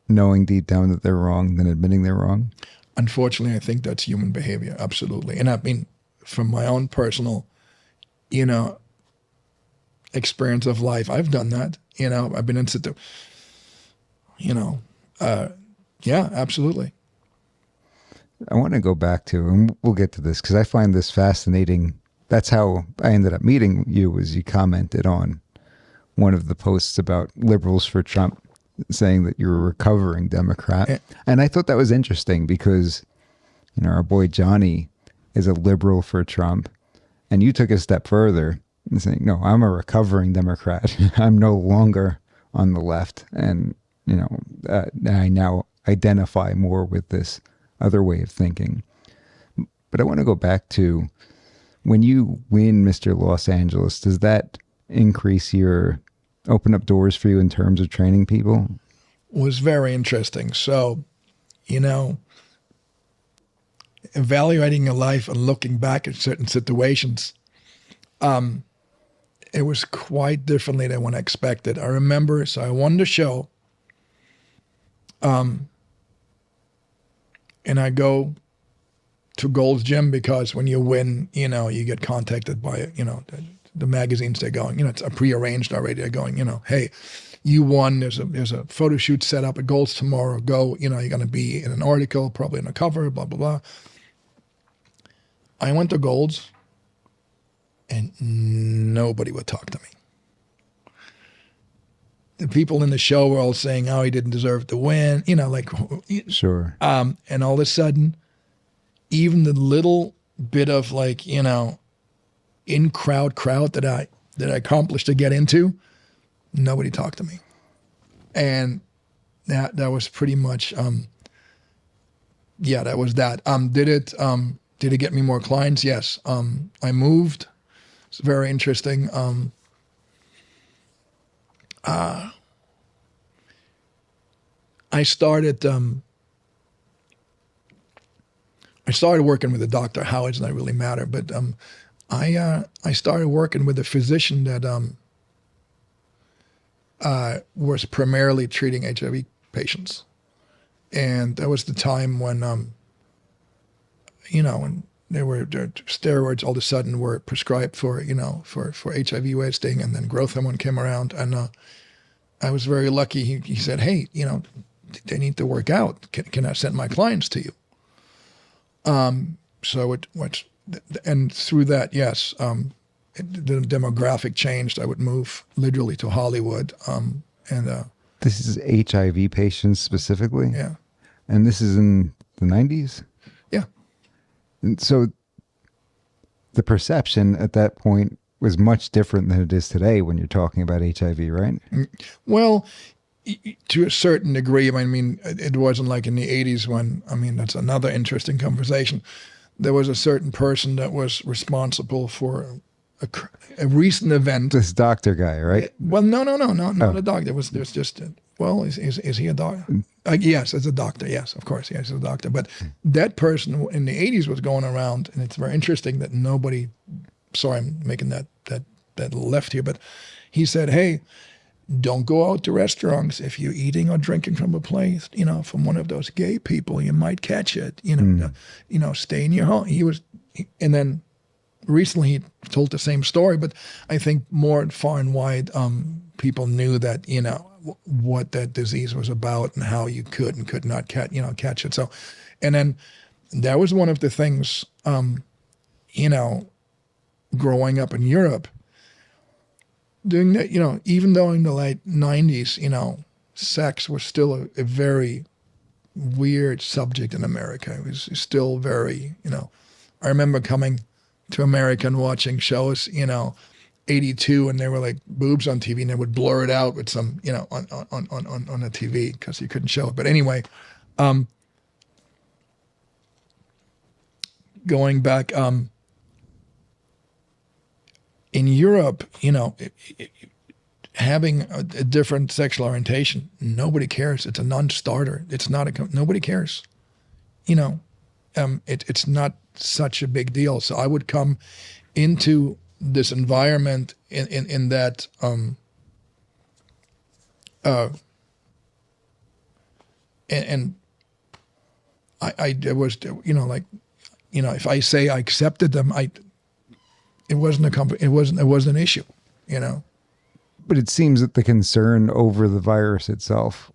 knowing deep down that they're wrong than admitting they're wrong? Unfortunately, I think that's human behavior, absolutely. And I mean, from my own personal, experience of life, I've done that. I've been into, yeah, absolutely. I want to go back to, and we'll get to this because I find this fascinating. That's how I ended up meeting you, was you commented on one of the posts about liberals for Trump, saying that you're a recovering Democrat. And I thought that was interesting because, our boy Johnny is a liberal for Trump. And you took a step further and saying, no, I'm a recovering Democrat. I'm no longer on the left. And, I now identify more with this other way of thinking. But I want to go back to when you win Mr. Los Angeles, does that open up doors for you in terms of training people? Was very interesting. So, evaluating your life and looking back at certain situations, it was quite differently than what I expected. I remember, so I won the show, and I go to Gold's Gym because when you win, you get contacted by, the magazines. They're going, it's prearranged already. They're going, hey, you won. There's a photo shoot set up at Gold's tomorrow. Go, you're going to be in an article, probably in a cover, blah, blah, blah. I went to Gold's and nobody would talk to me. The people in the show were all saying, oh, he didn't deserve to win, Sure. And all of a sudden, even the little bit of in-crowd that I accomplished to get into, nobody talked to me. And that was pretty much, that was that. Did it get me more clients? Yes. I moved. It's very interesting. I started working with a doctor. How it does not really matter, but I started working with a physician that was primarily treating HIV patients, and that was the time when when steroids all of a sudden were prescribed for for HIV wasting, and then growth hormone came around, and I was very lucky. He said, hey, they need to work out. Can I send my clients to you? So and through that, yes, the demographic changed. I would move literally to Hollywood. This is HIV patients specifically? Yeah. And this is in the 90s? Yeah. And so the perception at that point was much different than it is today when you're talking about HIV, right? Well, to a certain degree. I mean, it wasn't like in the 80s when, that's another interesting conversation. There was a certain person that was responsible for a recent event. This doctor guy, right? Well, not a doctor. There's just, is he a doctor? Yes, as a doctor. Yes, of course. Yes, as a doctor. But that person in the 80s was going around, and it's very interesting that nobody, sorry, I'm making that left here, but he said, hey, don't go out to restaurants if you're eating or drinking from a place, from one of those gay people, you might catch it, stay in your home. And then recently he told the same story, but I think more far and wide, people knew that, what that disease was about and how you could and could not catch it. So, and then that was one of the things, growing up in Europe, doing that, even though in the late 90s, sex was still a very weird subject in America. It was still very, I remember coming to America and watching shows, 82, and there were like boobs on TV, and they would blur it out with some, on the TV because you couldn't show it. But anyway, going back, in Europe, having a different sexual orientation, nobody cares. It's a non-starter. It's not nobody cares. It's not such a big deal. So I would come into this environment in that and I was, if I say I accepted them, it wasn't an issue, But it seems that the concern over the virus itself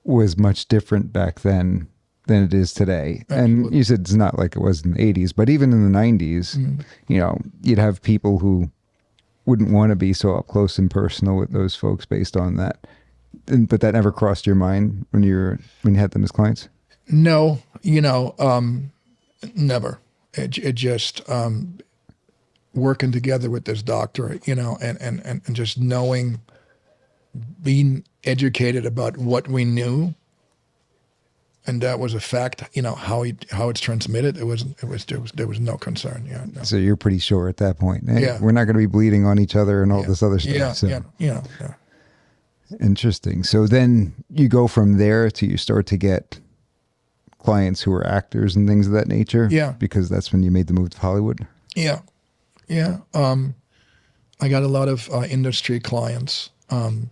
was much different back then than it is today. Absolutely. And you said it's not like it was in the 80s, but even in the 90s, you'd have people who wouldn't want to be so up close and personal with those folks based on that. But that never crossed your mind when you had them as clients? No, never. It just working together with this doctor, and just knowing, being educated about what we knew, and that was a fact. How it's transmitted. There was no concern. Yeah. No. So you're pretty sure at that point. Hey, Yeah. we're not going to be bleeding on each other and all this other stuff. Yeah. Yeah. Interesting. So then you go from there to you start to get clients who are actors and things of that nature. Yeah. Because that's when you made the move to Hollywood. Yeah. Yeah. I got a lot of industry clients, and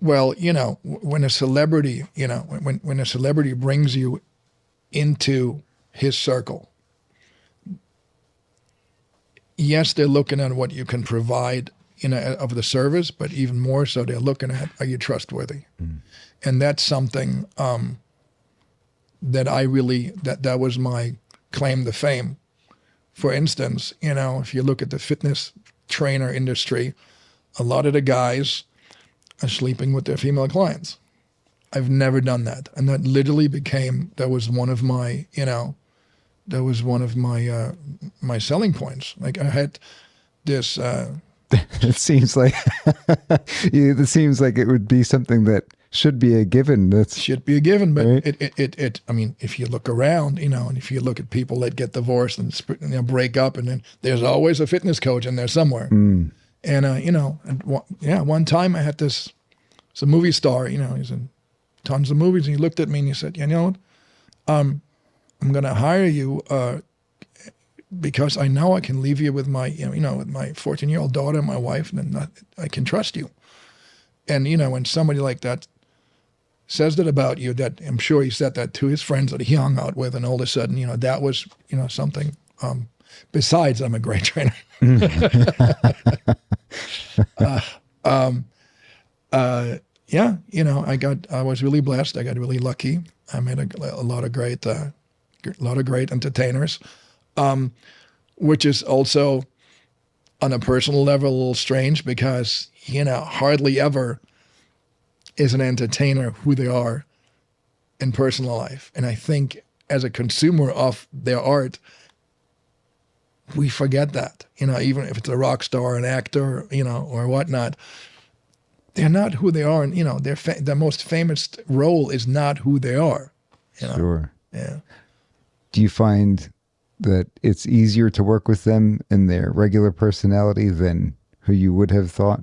well, when a celebrity, when a celebrity brings you into his circle, yes, they're looking at what you can provide, of the service, but even more so, they're looking at, are you trustworthy? Mm. And that's something that I really, that was my claim to fame. For instance, if you look at the fitness trainer industry, a lot of the guys are sleeping with their female clients. I've never done that. And that literally that was one of my, my selling points. Like I had this, it seems like it would be something that should be a given. Should be a given, but right? I mean, if you look around, and if you look at people that get divorced and break up, and then there's always a fitness coach in there somewhere. Mm. And one time I had it's a movie star, he's in tons of movies, and he looked at me and he said, what? I'm going to hire you because I know I can leave you with my, with my 14-year-old daughter and my wife, and I can trust you. And, when somebody like that says that about you, that I'm sure he said that to his friends that he hung out with, and all of a sudden, that was, something, besides I'm a great trainer. I was really blessed. I got really lucky. I met a lot of great entertainers, which is also on a personal level a little strange because, hardly ever is an entertainer who they are in personal life. And I think as a consumer of their art, we forget that, even if it's a rock star, an actor, or whatnot, they're not who they are. And, their most famous role is not who they are. Sure. Yeah. Do you find that it's easier to work with them in their regular personality than who you would have thought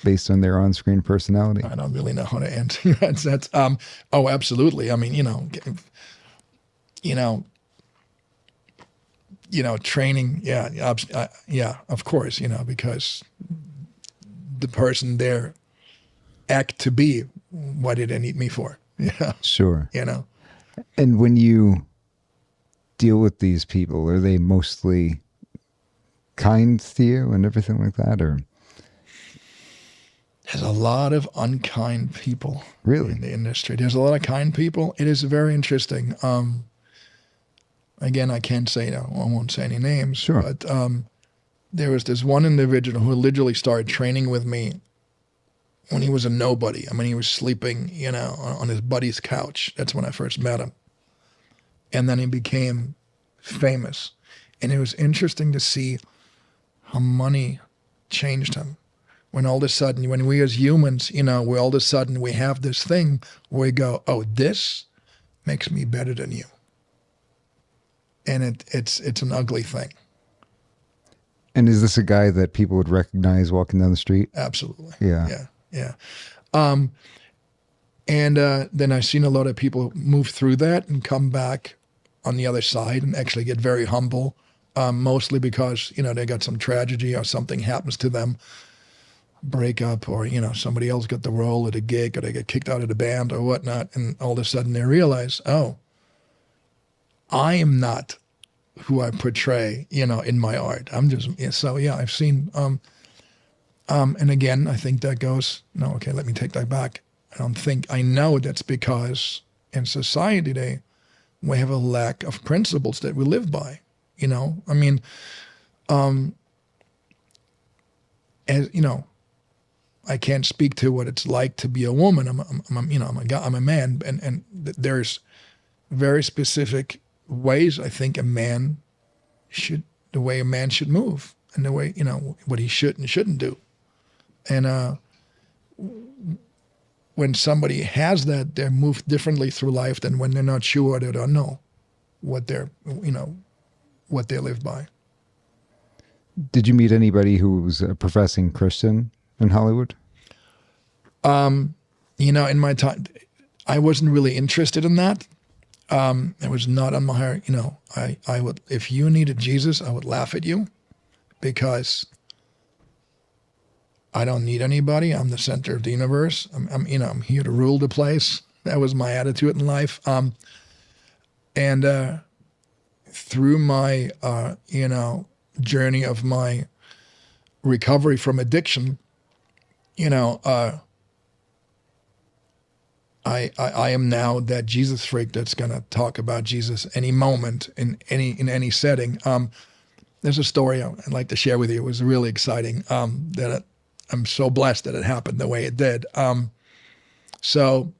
based on their on-screen personality? I don't really know how to answer that. Oh, absolutely. I mean, training. Yeah, of course, because the person there act to be, what did they need me for? Yeah. Sure. And when you deal with these people, are they mostly kind to you and everything like that, or? There's a lot of unkind people Really? in the industry. There's a lot of kind people. It is very interesting. Again, I can't say, I won't say any names, Sure. but there was this one individual who literally started training with me when he was a nobody. I mean, he was sleeping, on his buddy's couch. That's when I first met him. And then he became famous. And it was interesting to see how money changed him. When all of a sudden, when we as humans, we all of a sudden we have this thing where we go, oh, this makes me better than you. And it's an ugly thing. And is this a guy that people would recognize walking down the street? Absolutely. Yeah. Yeah. And then I've seen a lot of people move through that and come back on the other side and actually get very humble, mostly because, they got some tragedy or something happens to them, breakup, or, somebody else got the role at a gig, or they get kicked out of the band or whatnot. And all of a sudden they realize, oh, I am not who I portray, in my art. I'm just, so yeah, I've seen, and again, I think that goes, no, okay, let me take that back. I know that's because in society we have a lack of principles that we live by, I mean, as I can't speak to what it's like to be a woman. I'm a man, and there's very specific ways I think the way a man should move, and the way, what he should and shouldn't do. And when somebody has that, they move differently through life than when they're not sure, they don't know what what they live by. Did you meet anybody who was a professing Christian in Hollywood? In my time, I wasn't really interested in that. It was not on my heart. I would, if you needed Jesus, I would laugh at you, because I don't need anybody. I'm the center of the universe. I'm here to rule the place. That was my attitude in life. And through my, journey of my recovery from addiction, I am now that Jesus freak that's going to talk about Jesus any moment in any setting. There's a story I'd like to share with you. It was really exciting. I'm so blessed that it happened the way it did. So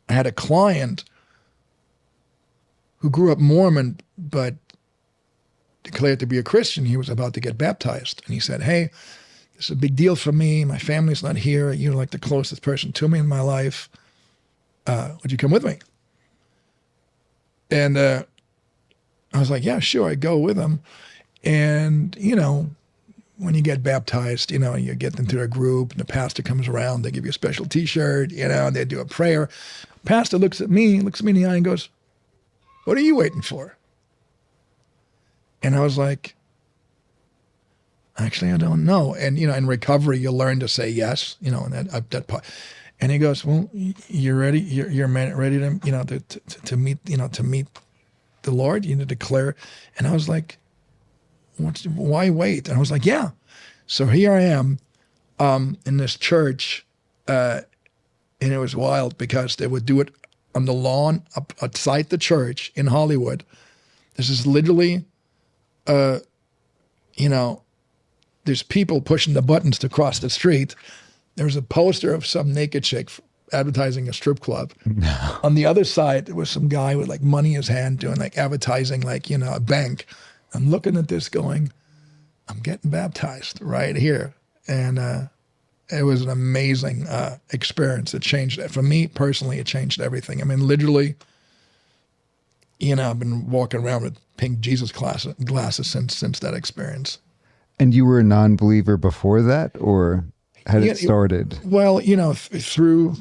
I had a client who grew up Mormon, but declared to be a Christian. He was about to get baptized. And he said, hey, this is a big deal for me. My family's not here. You're like the closest person to me in my life. Would you come with me? And I was like, yeah, sure. I go with him. And, when you get baptized, you get into a group and the pastor comes around, they give you a special t-shirt, they do a prayer. Pastor looks me in the eye and goes, what are you waiting for? And I was like, actually, I don't know. And, in recovery, you learn to say yes, and that part. And he goes, well, you're ready. You're ready to meet, to meet the Lord. You need to declare. And I was like, why wait? And I was like, yeah. So here I am in this church, and it was wild because they would do it on the lawn outside the church in Hollywood. This is literally, there's people pushing the buttons to cross the street. There was a poster of some naked chick advertising a strip club. No. On the other side, there was some guy with like money in his hand doing like advertising, like, a bank. I'm looking at this going, I'm getting baptized right here. And it was an amazing experience. It changed it. For me personally, it changed everything. I mean, literally, I've been walking around with pink Jesus glasses since that experience. And you were a non-believer before that, or had it started? Well, through,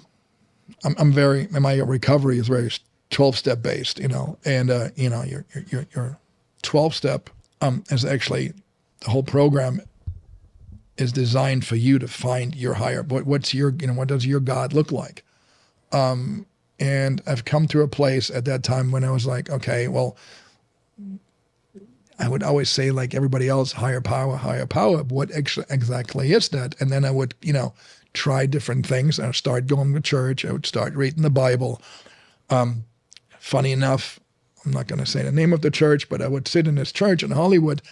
my recovery is very 12-step based, and your 12-step is actually, the whole program is designed for you to find your higher, what does your God look like? And I've come to a place at that time when I was like, okay, well, I would always say, like everybody else, higher power, higher power. What exactly is that? And then I would, try different things. I would start going to church. I would start reading the Bible. Funny enough, I'm not going to say the name of the church, but I would sit in this church in Hollywood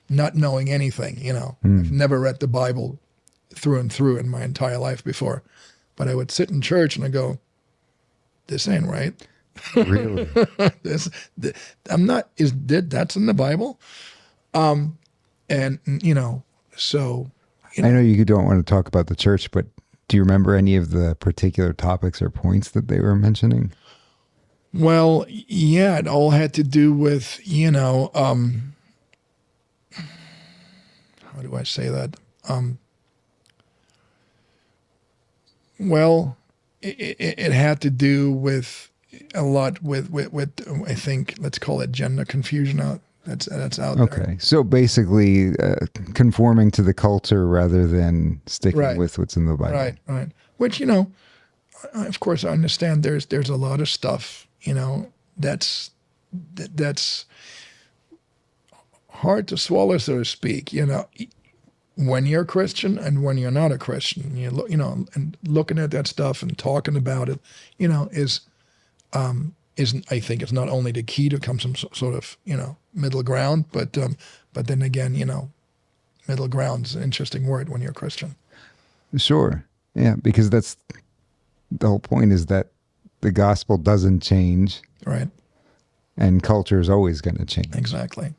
not knowing anything, I've never read the Bible through and through in my entire life before. But I would sit in church and I go, this ain't right. Really? That's in the Bible. So. I know you don't want to talk about the church, but do you remember any of the particular topics or points that they were mentioning? Well, yeah, it all had to do with, how do I say that? Well, it had to do with a lot with I think, let's call it gender confusion that's out there. Okay, so basically conforming to the culture rather than sticking with what's in the Bible. Right. Which, of course, I understand there's a lot of stuff, that's hard to swallow, so to speak, when you're a Christian and when you're not a Christian, and looking at that stuff and talking about it, isn't, I think, it's not only the key to come some sort of, middle ground, but then again, middle ground is an interesting word when you're a Christian. Sure. Yeah, because that's the whole point, is that the gospel doesn't change. Right. And culture is always going to change. Exactly.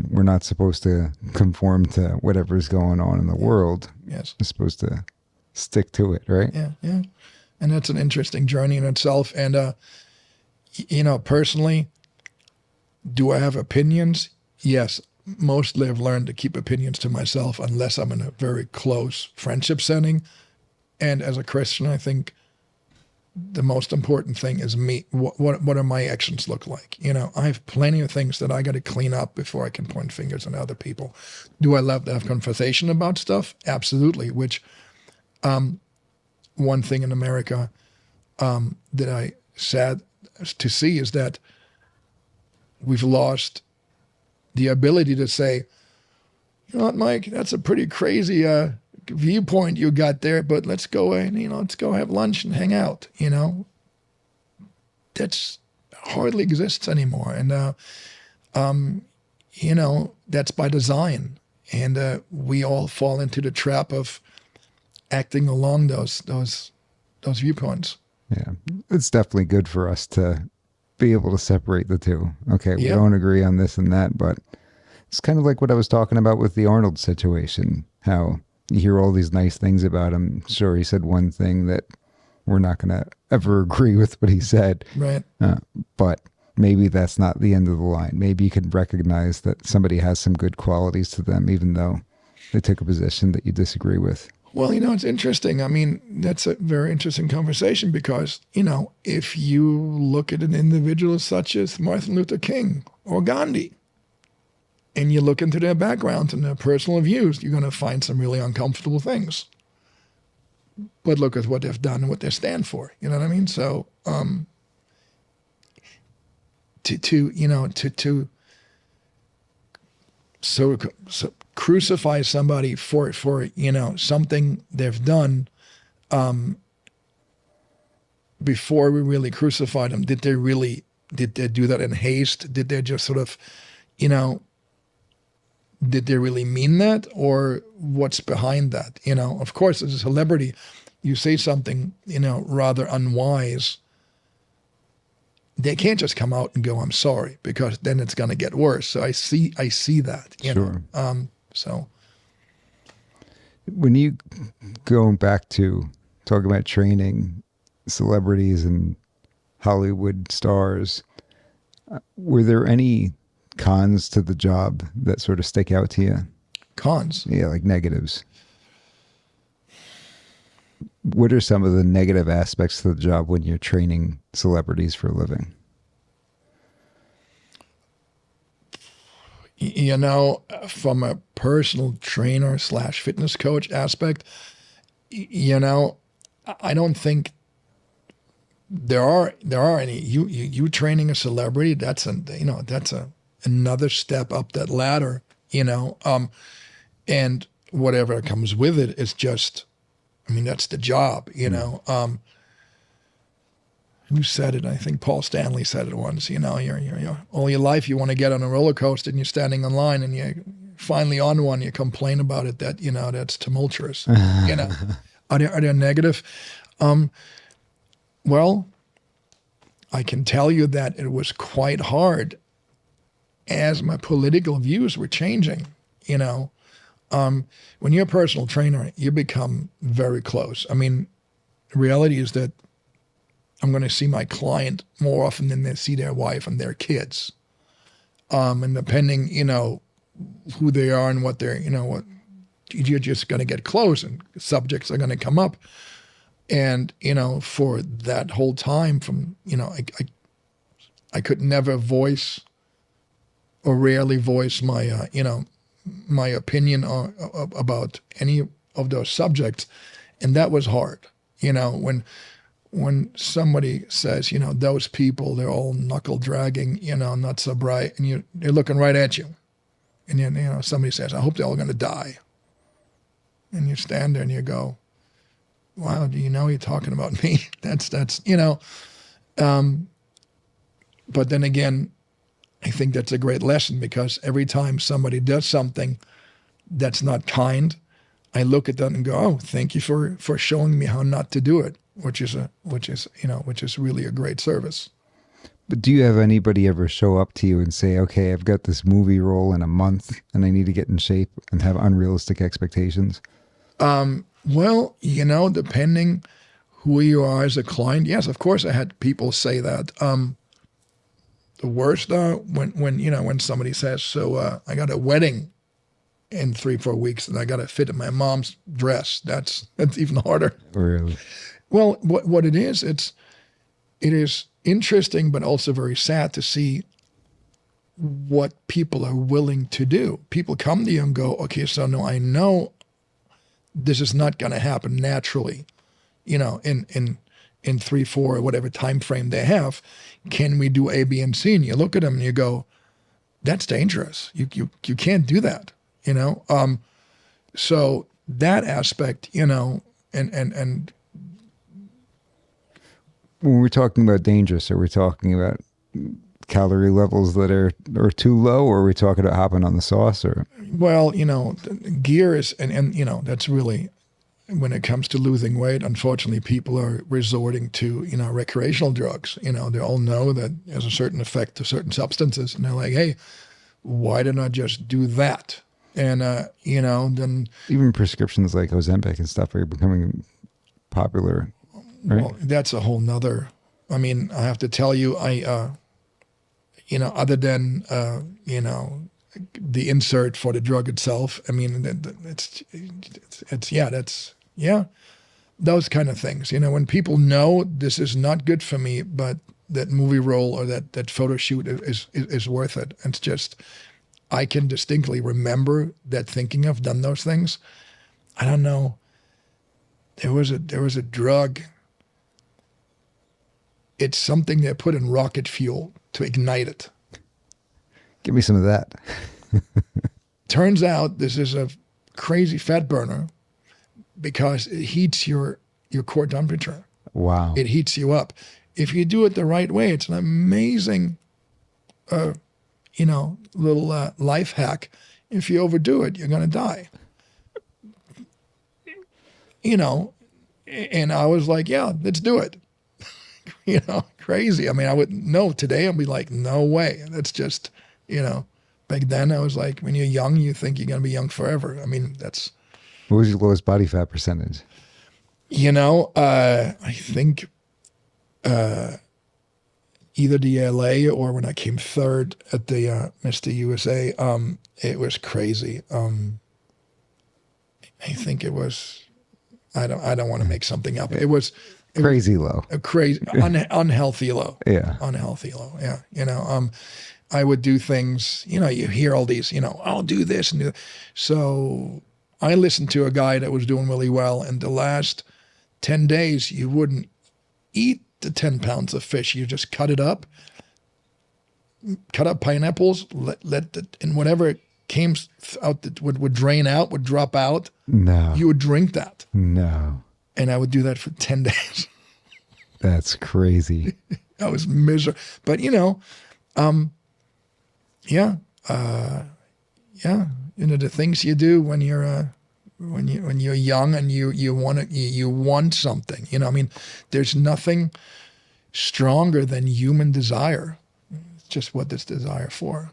We're not supposed to conform to whatever's going on in the world. Yes. We're supposed to stick to it, right? Yeah. And that's an interesting journey in itself. And, personally, do I have opinions? Yes. Mostly I've learned to keep opinions to myself unless I'm in a very close friendship setting. And as a Christian, I think the most important thing is me. What are my actions look like? I have plenty of things that I got to clean up before I can point fingers at other people. Do I love to have conversation about stuff? Absolutely. Which, one thing in America that I sad to see is that we've lost the ability to say, you know what, Mike, that's a pretty crazy viewpoint you got there, but let's go and let's go have lunch and hang out. That's hardly exists anymore, and that's by design, and we all fall into the trap of acting along those viewpoints. Yeah, it's definitely good for us to be able to separate the two. Okay, we don't agree on this and that, but it's kind of like what I was talking about with the Arnold situation, how you hear all these nice things about him. Sure, he said one thing that we're not going to ever agree with what he said. Right. But maybe that's not the end of the line. Maybe you can recognize that somebody has some good qualities to them, even though they took a position that you disagree with. Well, it's interesting. I mean, that's a very interesting conversation because, if you look at an individual such as Martin Luther King or Gandhi, and you look into their backgrounds and their personal views, you're going to find some really uncomfortable things. But look at what they've done and what they stand for. You know what I mean? So, so crucify somebody for something they've done, before we really crucified them. Did they do that in haste? Did they just sort of, did they really mean that, or what's behind that? Of course, as a celebrity, you say something, rather unwise, they can't just come out and go, "I'm sorry," because then it's going to get worse. So I see that. Sure. So when you go back to talking about training celebrities and Hollywood stars, were there any cons to the job that sort of stick out to you? Cons? Yeah, like negatives. What are some of the negative aspects to the job when you're training celebrities for a living? From a personal trainer / fitness coach aspect, I don't think there are any you training a celebrity, that's another step up that ladder, and whatever comes with it is just, that's the job, Who said it? I think Paul Stanley said it once. You're all your life you want to get on a roller coaster and you're standing in line and you're finally on one. You complain about it that that's tumultuous. Are they negative? Well, I can tell you that it was quite hard as my political views were changing. When you're a personal trainer, you become very close. The reality is that I'm going to see my client more often than they see their wife and their kids. And depending, who they are and what they're, you're just going to get close and subjects are going to come up. And, for that whole time from, I could never voice or rarely voice my, my opinion about any of those subjects. And that was hard, when somebody says, those people, they're all knuckle dragging, not so bright, and they're looking right at you. And somebody says, I hope they're all going to die. And you stand there and you go, wow, do you know you're talking about me? That's but then again, I think that's a great lesson, because every time somebody does something that's not kind, I look at them and go, oh, thank you for showing me how not to do it, which is really a great service. But do you have anybody ever show up to you and say, okay, I've got this movie role in a month and I need to get in shape, and have unrealistic expectations? Well, depending who you are as a client, yes, of course I had people say that. The worst, when somebody says, so I got a wedding in 3-4 weeks and I got to fit in my mom's dress. That's even harder. Really? Well, what it is interesting, but also very sad to see what people are willing to do. People come to you and go, okay, so no, I know this is not going to happen naturally, in 3-4 or whatever time frame they have. Can we do A, B, and C? And you look at them and you go, that's dangerous. You can't do that, So that aspect, and when we're talking about dangerous, are we talking about calorie levels that are too low, or are we talking about hopping on the sauce? Or well, gear is, and that's really, when it comes to losing weight, unfortunately, people are resorting to, recreational drugs. They all know that there's a certain effect to certain substances, and they're like, hey, why didn't I just do that? And, then... Even prescriptions like Ozempic and stuff are becoming popular, right? Well, that's a whole nother... I have to tell you, other than, the insert for the drug itself, those kind of things. When people know this is not good for me, but that movie role or that photo shoot is worth it. It's just, I can distinctly remember that thinking I've done those things. I don't know. There was a drug. It's something they put in rocket fuel to ignite it. Give me some of that. Turns out this is a crazy fat burner because it heats your core temperature. Wow. It heats you up. If you do it the right way, it's an amazing, little life hack. If you overdo it, you're going to die. And I was like, yeah, let's do it. Crazy. I wouldn't know today. I'd be like, no way. That's just, back then I was like, when you're young, you think you're going to be young forever. That's. What was your lowest body fat percentage? I think either the LA or when I came third at the Mr. USA, it was crazy. I think it was, I don't want to make something up. It was crazy low. A crazy, unhealthy low. Yeah. Unhealthy low. Yeah. I would do things, you hear all these, I'll do this and do that. So I listened to a guy that was doing really well, and the last 10 days, you wouldn't eat the 10 pounds of fish. You just cut up pineapples, and whatever came out that would drain out, would drop out. No. You would drink that. No. And I would do that for 10 days. That's crazy. I was miserable. But, yeah. The things you do when you're young and you want something. There's nothing stronger than human desire. It's just what this desire for.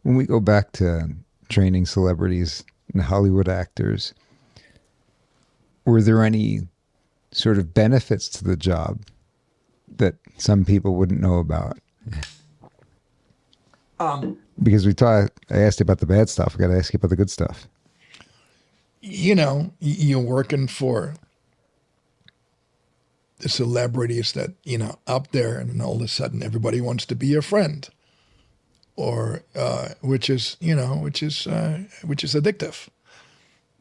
When we go back to training celebrities and Hollywood actors, were there any sort of benefits to the job that some people wouldn't know about? Because I asked you about the bad stuff. I got to ask you about the good stuff. You're working for the celebrities that, up there, and then all of a sudden everybody wants to be your friend, or which is addictive.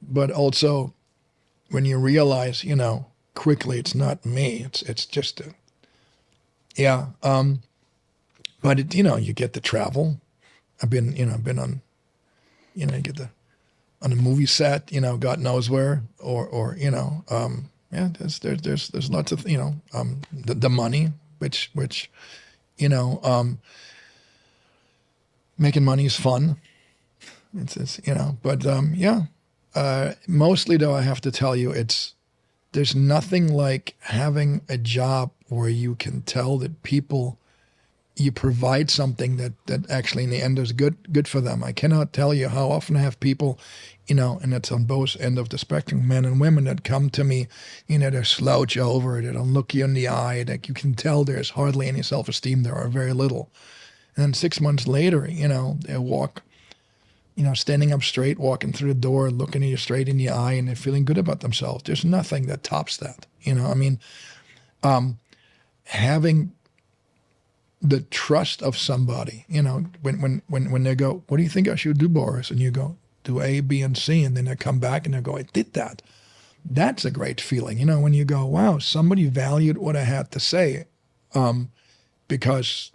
But also when you realize, quickly it's not me, it's just but it, you get to travel. I've been on, you get on a movie set, God knows where, or there's lots of, the money, which making money is fun. It's but mostly though, I have to tell you, there's nothing like having a job where you can tell that people, you provide something that actually in the end is good for them. I cannot tell you how often I have people, and it's on both ends of the spectrum, men and women, that come to me, they slouch over, they don't look you in the eye, that you can tell there's hardly any self-esteem there, or very little. And then 6 months later, they walk, standing up straight, walking through the door, looking at you straight in the eye, and they're feeling good about themselves. There's nothing that tops that. Having the trust of somebody, when they go, what do you think I should do, Boris? And you go, do A, B, and C, and then they come back and they go, I did that. That's a great feeling, when you go, wow, somebody valued what I had to say, because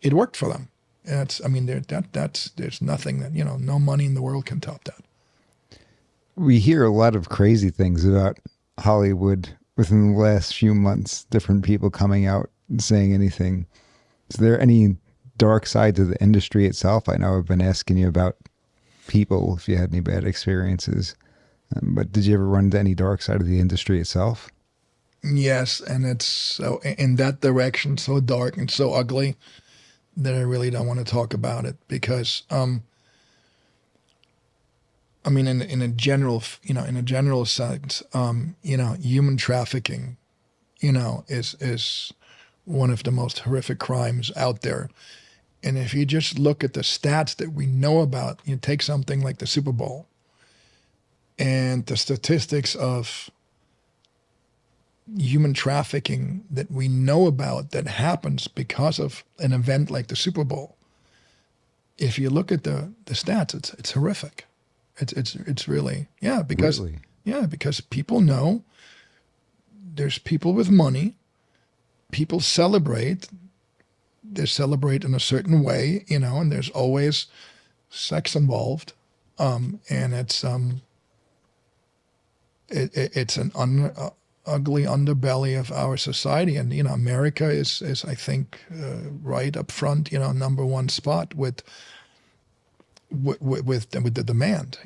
it worked for them. And there's nothing that, no money in the world can top that. We hear a lot of crazy things about Hollywood within the last few months, different people coming out and saying anything. Is there any dark side to the industry itself? I know I've been asking you about people, if you had any bad experiences, but did you ever run into any dark side of the industry itself? Yes, and it's so in that direction, so dark and so ugly that I really don't want to talk about it, because in a general sense, human trafficking, is one of the most horrific crimes out there. And if you just look at the stats that we know about, you take something like the Super Bowl and the statistics of human trafficking that we know about that happens because of an event like the Super Bowl. If you look at the stats, it's horrific. It's really, because really? Because people know there's people with money, people celebrate, they celebrate in a certain way, and there's always sex involved, and it's an ugly underbelly of our society. And America is I think right up front, number one spot with the demand,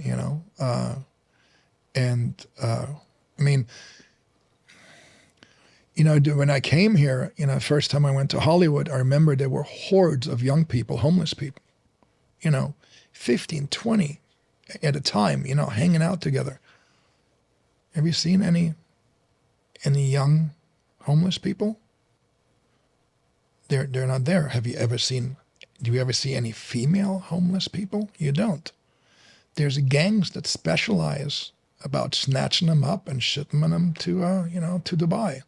when I came here, first time I went to Hollywood, I remember there were hordes of young people, homeless people, 15, 20 at a time, hanging out together. Have you seen any young homeless people? They're not there. Do you ever see any female homeless people? You don't. There's gangs that specialize about snatching them up and shipping them to Dubai.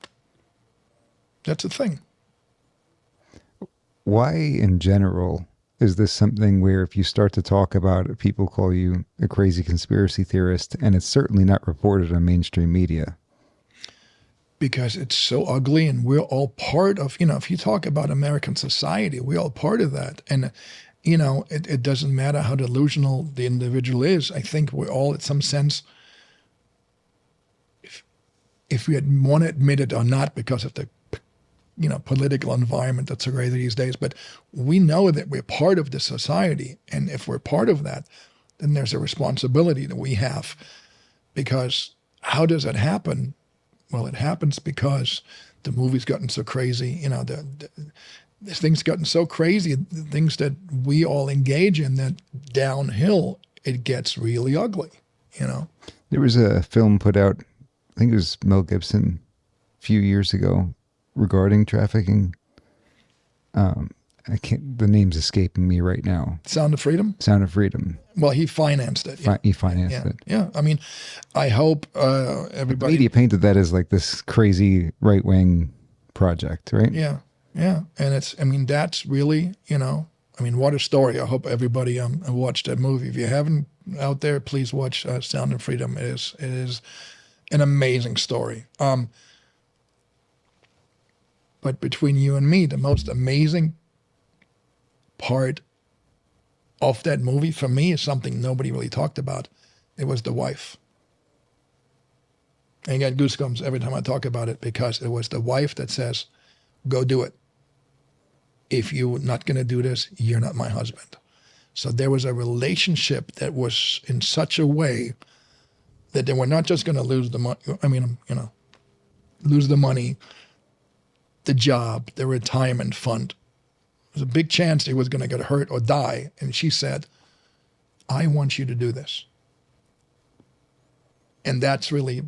That's a thing. Why, in general, is this something where if you start to talk about it, people call you a crazy conspiracy theorist, and it's certainly not reported on mainstream media? because it's so ugly, and we're all part of, if you talk about American society, we're all part of that. And, it doesn't matter how delusional the individual is. I think we're all, in some sense, if we want to admit it or not, because of the, political environment that's so crazy these days, but we know that we're part of the society. And if we're part of that, then there's a responsibility that we have. Because how does it happen? Well, it happens because the movie's gotten so crazy. This thing's gotten so crazy, the things that we all engage in, that downhill, it gets really ugly, There was a film put out, I think it was Mel Gibson, a few years ago, regarding trafficking. The name's escaping me right now. Sound of Freedom? Sound of Freedom. Well, he financed it. He financed it. Yeah. I mean, I hope everybody... The media painted that as like this crazy right-wing project, right? Yeah. And that's really, what a story. I hope everybody watched that movie. If you haven't out there, please watch Sound of Freedom. It is an amazing story. But between you and me, the most amazing part of that movie for me is something nobody really talked about. It was the wife. I get goosebumps every time I talk about it, because it was the wife that says, go do it. If you're not going to do this, you're not my husband. So there was a relationship that was in such a way that they were not just going to lose the money. Lose the money, the job, the retirement fund. There's a big chance he was going to get hurt or die. And she said, I want you to do this. And that's really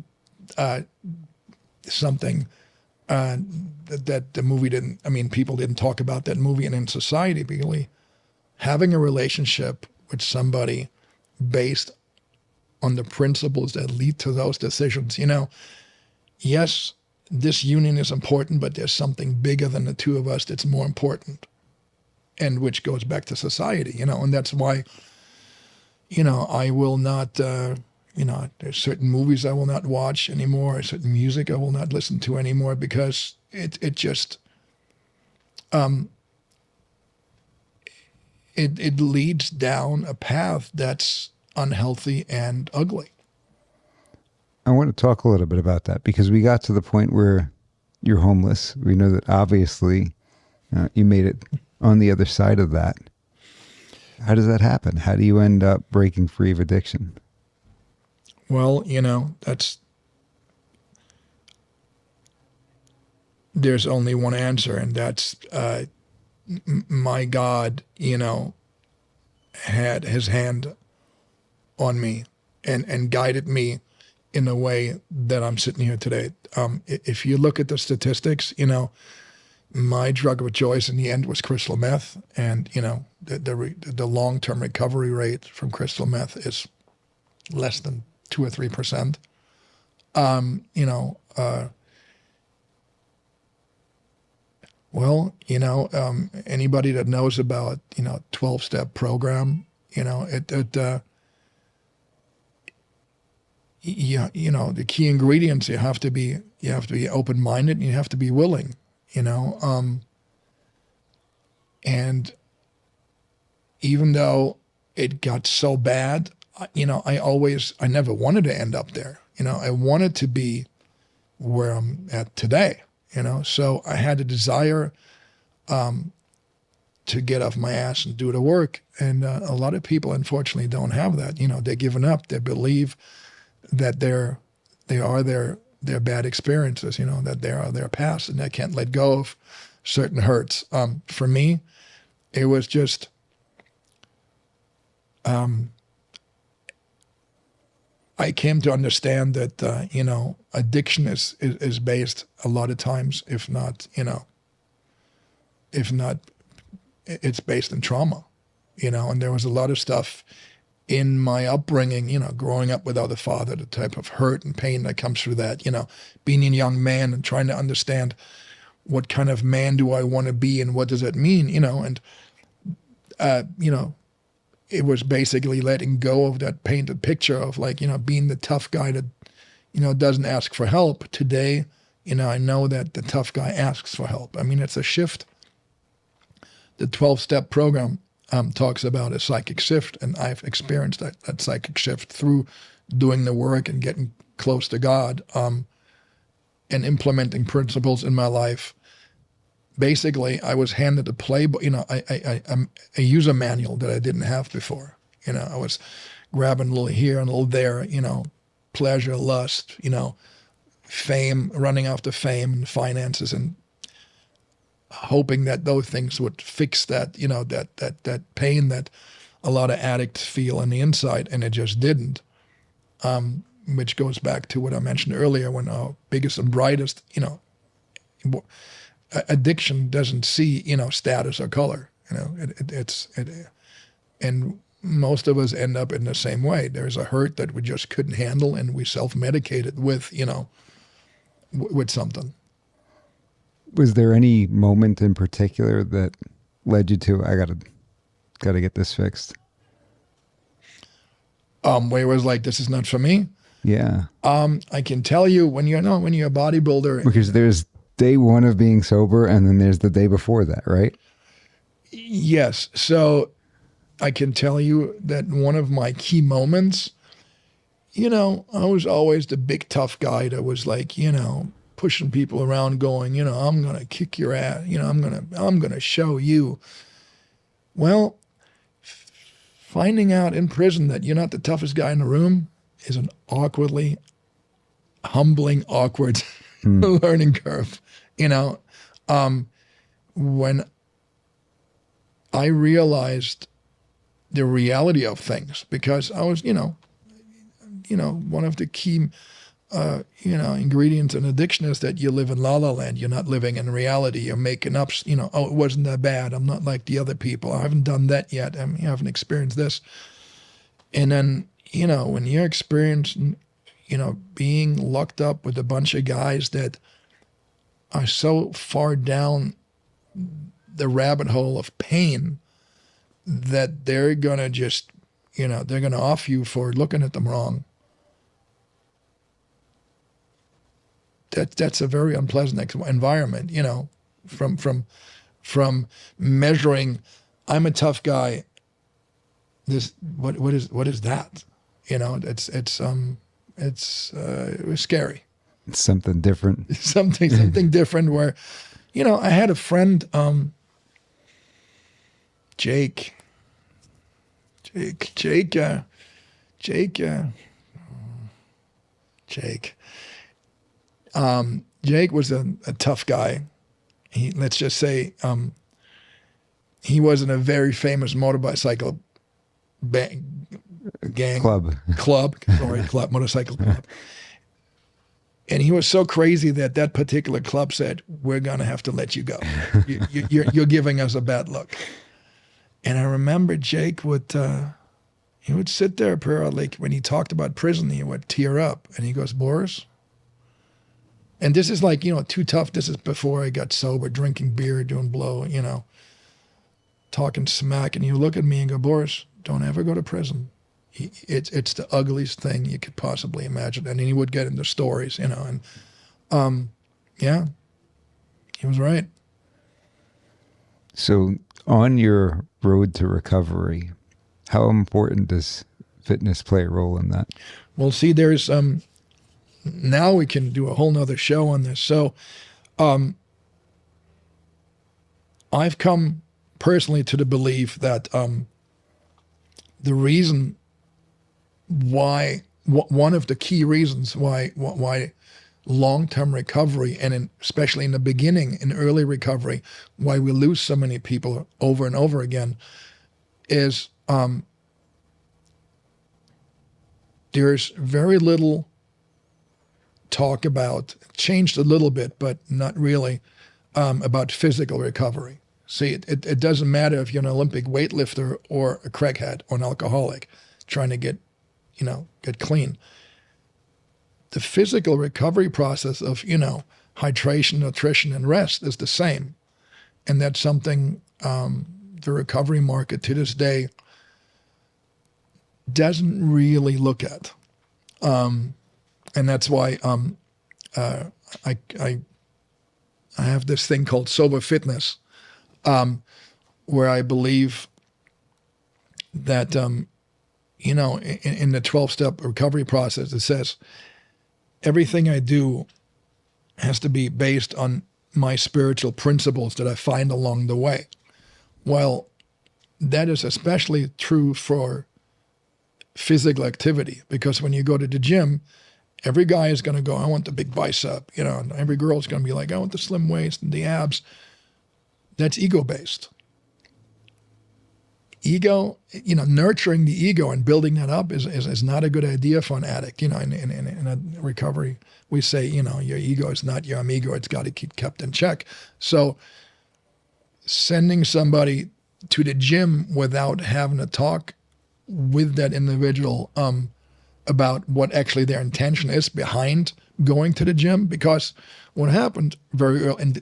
something that the movie didn't, people didn't talk about that movie. And in society, really having a relationship with somebody based on the principles that lead to those decisions, yes, this union is important, but there's something bigger than the two of us that's more important, and which goes back to society, and that's why, I will not, there's certain movies I will not watch anymore, certain music I will not listen to anymore, because it just, it leads down a path that's unhealthy and ugly. I want to talk a little bit about that, because we got to the point where you're homeless. We know that obviously you made it on the other side of that. How does that happen? How do you end up breaking free of addiction? Well, there's only one answer, and that's my God, had his hand on me and guided me in a way that I'm sitting here today. If you look at the statistics, my drug of choice in the end was crystal meth, and the long-term recovery rate from crystal meth is less than 2 or 3%. Anybody that knows about 12-step program, the key ingredients, you have to be open-minded, and you have to be willing, and even though it got so bad, I never wanted to end up there. I wanted to be where I'm at today, so I had a desire to get off my ass and do the work. And a lot of people, unfortunately, don't have that. They're giving up. They believe that they are their bad experiences, that they are their past, and they can't let go of certain hurts. For me, it was just I came to understand that addiction is based a lot of times, if not, it's based in trauma, and there was a lot of stuff in my upbringing, growing up without a father, the type of hurt and pain that comes through that, being a young man and trying to understand what kind of man do I want to be and what does that mean, and, it was basically letting go of that painted picture of being the tough guy that, doesn't ask for help. Today, I know that the tough guy asks for help. I mean, it's a shift. The 12-step program talks about a psychic shift, and I've experienced that psychic shift through doing the work and getting close to God and implementing principles in my life. Basically, I was handed a playbook, a user manual that I didn't have before. I was grabbing a little here and a little there, pleasure, lust, fame, running after fame and finances, and hoping that those things would fix that, that pain that a lot of addicts feel on the inside, and it just didn't. Which goes back to what I mentioned earlier, when our biggest and brightest, addiction doesn't see, status or color. And most of us end up in the same way. There's a hurt that we just couldn't handle, and we self-medicated with, with something. Was there any moment in particular that led you to, I gotta get this fixed? Where it was like, this is not for me? Yeah. I can tell you when you're a bodybuilder. Because there's day one of being sober, and then there's the day before that, right? Yes. So I can tell you that one of my key moments, I was always the big tough guy that was like, pushing people around, going, I'm gonna kick your ass, I'm gonna show you. Well, finding out in prison that you're not the toughest guy in the room is an awkwardly humbling, awkward learning curve. When I realized the reality of things, because I was, one of the key ingredients in addiction is that you live in la la land. You're not living in reality. You're making up, oh, it wasn't that bad. I'm not like the other people. I haven't done that yet. I haven't experienced this. And then, when you're experiencing, being locked up with a bunch of guys that are so far down the rabbit hole of pain that they're going to just, they're going to off you for looking at them wrong. That's a very unpleasant environment, from measuring, I'm a tough guy. This, what is that? It was scary. It's something different. something different where, I had a friend, Jake. Jake was a tough guy. Let's just say, he was in a very famous motorcycle motorcycle club. And he was so crazy that particular club said, we're going to have to let you go. You're giving us a bad look. And I remember Jake he would sit there periodically when he talked about prison, he would tear up and he goes, Boris, and this is like, too tough. This is before I got sober, drinking beer, doing blow, talking smack. And you look at me and go, Boris, don't ever go to prison. It's the ugliest thing you could possibly imagine. And then he would get into stories, and yeah, he was right. So on your road to recovery, how important does fitness play a role in that? Well, see, there's now we can do a whole nother show on this. So I've come personally to the belief that the reason why, one of the key reasons why long-term recovery, and especially in the beginning, in early recovery, why we lose so many people over and over again, is there's very little talk about, changed a little bit, but not really, about physical recovery. See, it doesn't matter if you're an Olympic weightlifter or a crackhead or an alcoholic trying to get clean. The physical recovery process of, hydration, nutrition, and rest is the same. And that's something the recovery market to this day doesn't really look at. And that's why I have this thing called sober fitness, where I believe that, in the 12-step recovery process, it says everything I do has to be based on my spiritual principles that I find along the way. Well, that is especially true for physical activity, because when you go to the gym, every guy is going to go, I want the big bicep, and every girl is going to be like, I want the slim waist and the abs. That's ego-based. Ego, nurturing the ego and building that up is not a good idea for an addict. In a recovery, we say, your ego is not your amigo. It's got to keep kept in check. So sending somebody to the gym without having a talk with that individual about what actually their intention is behind going to the gym, because what happened very early, and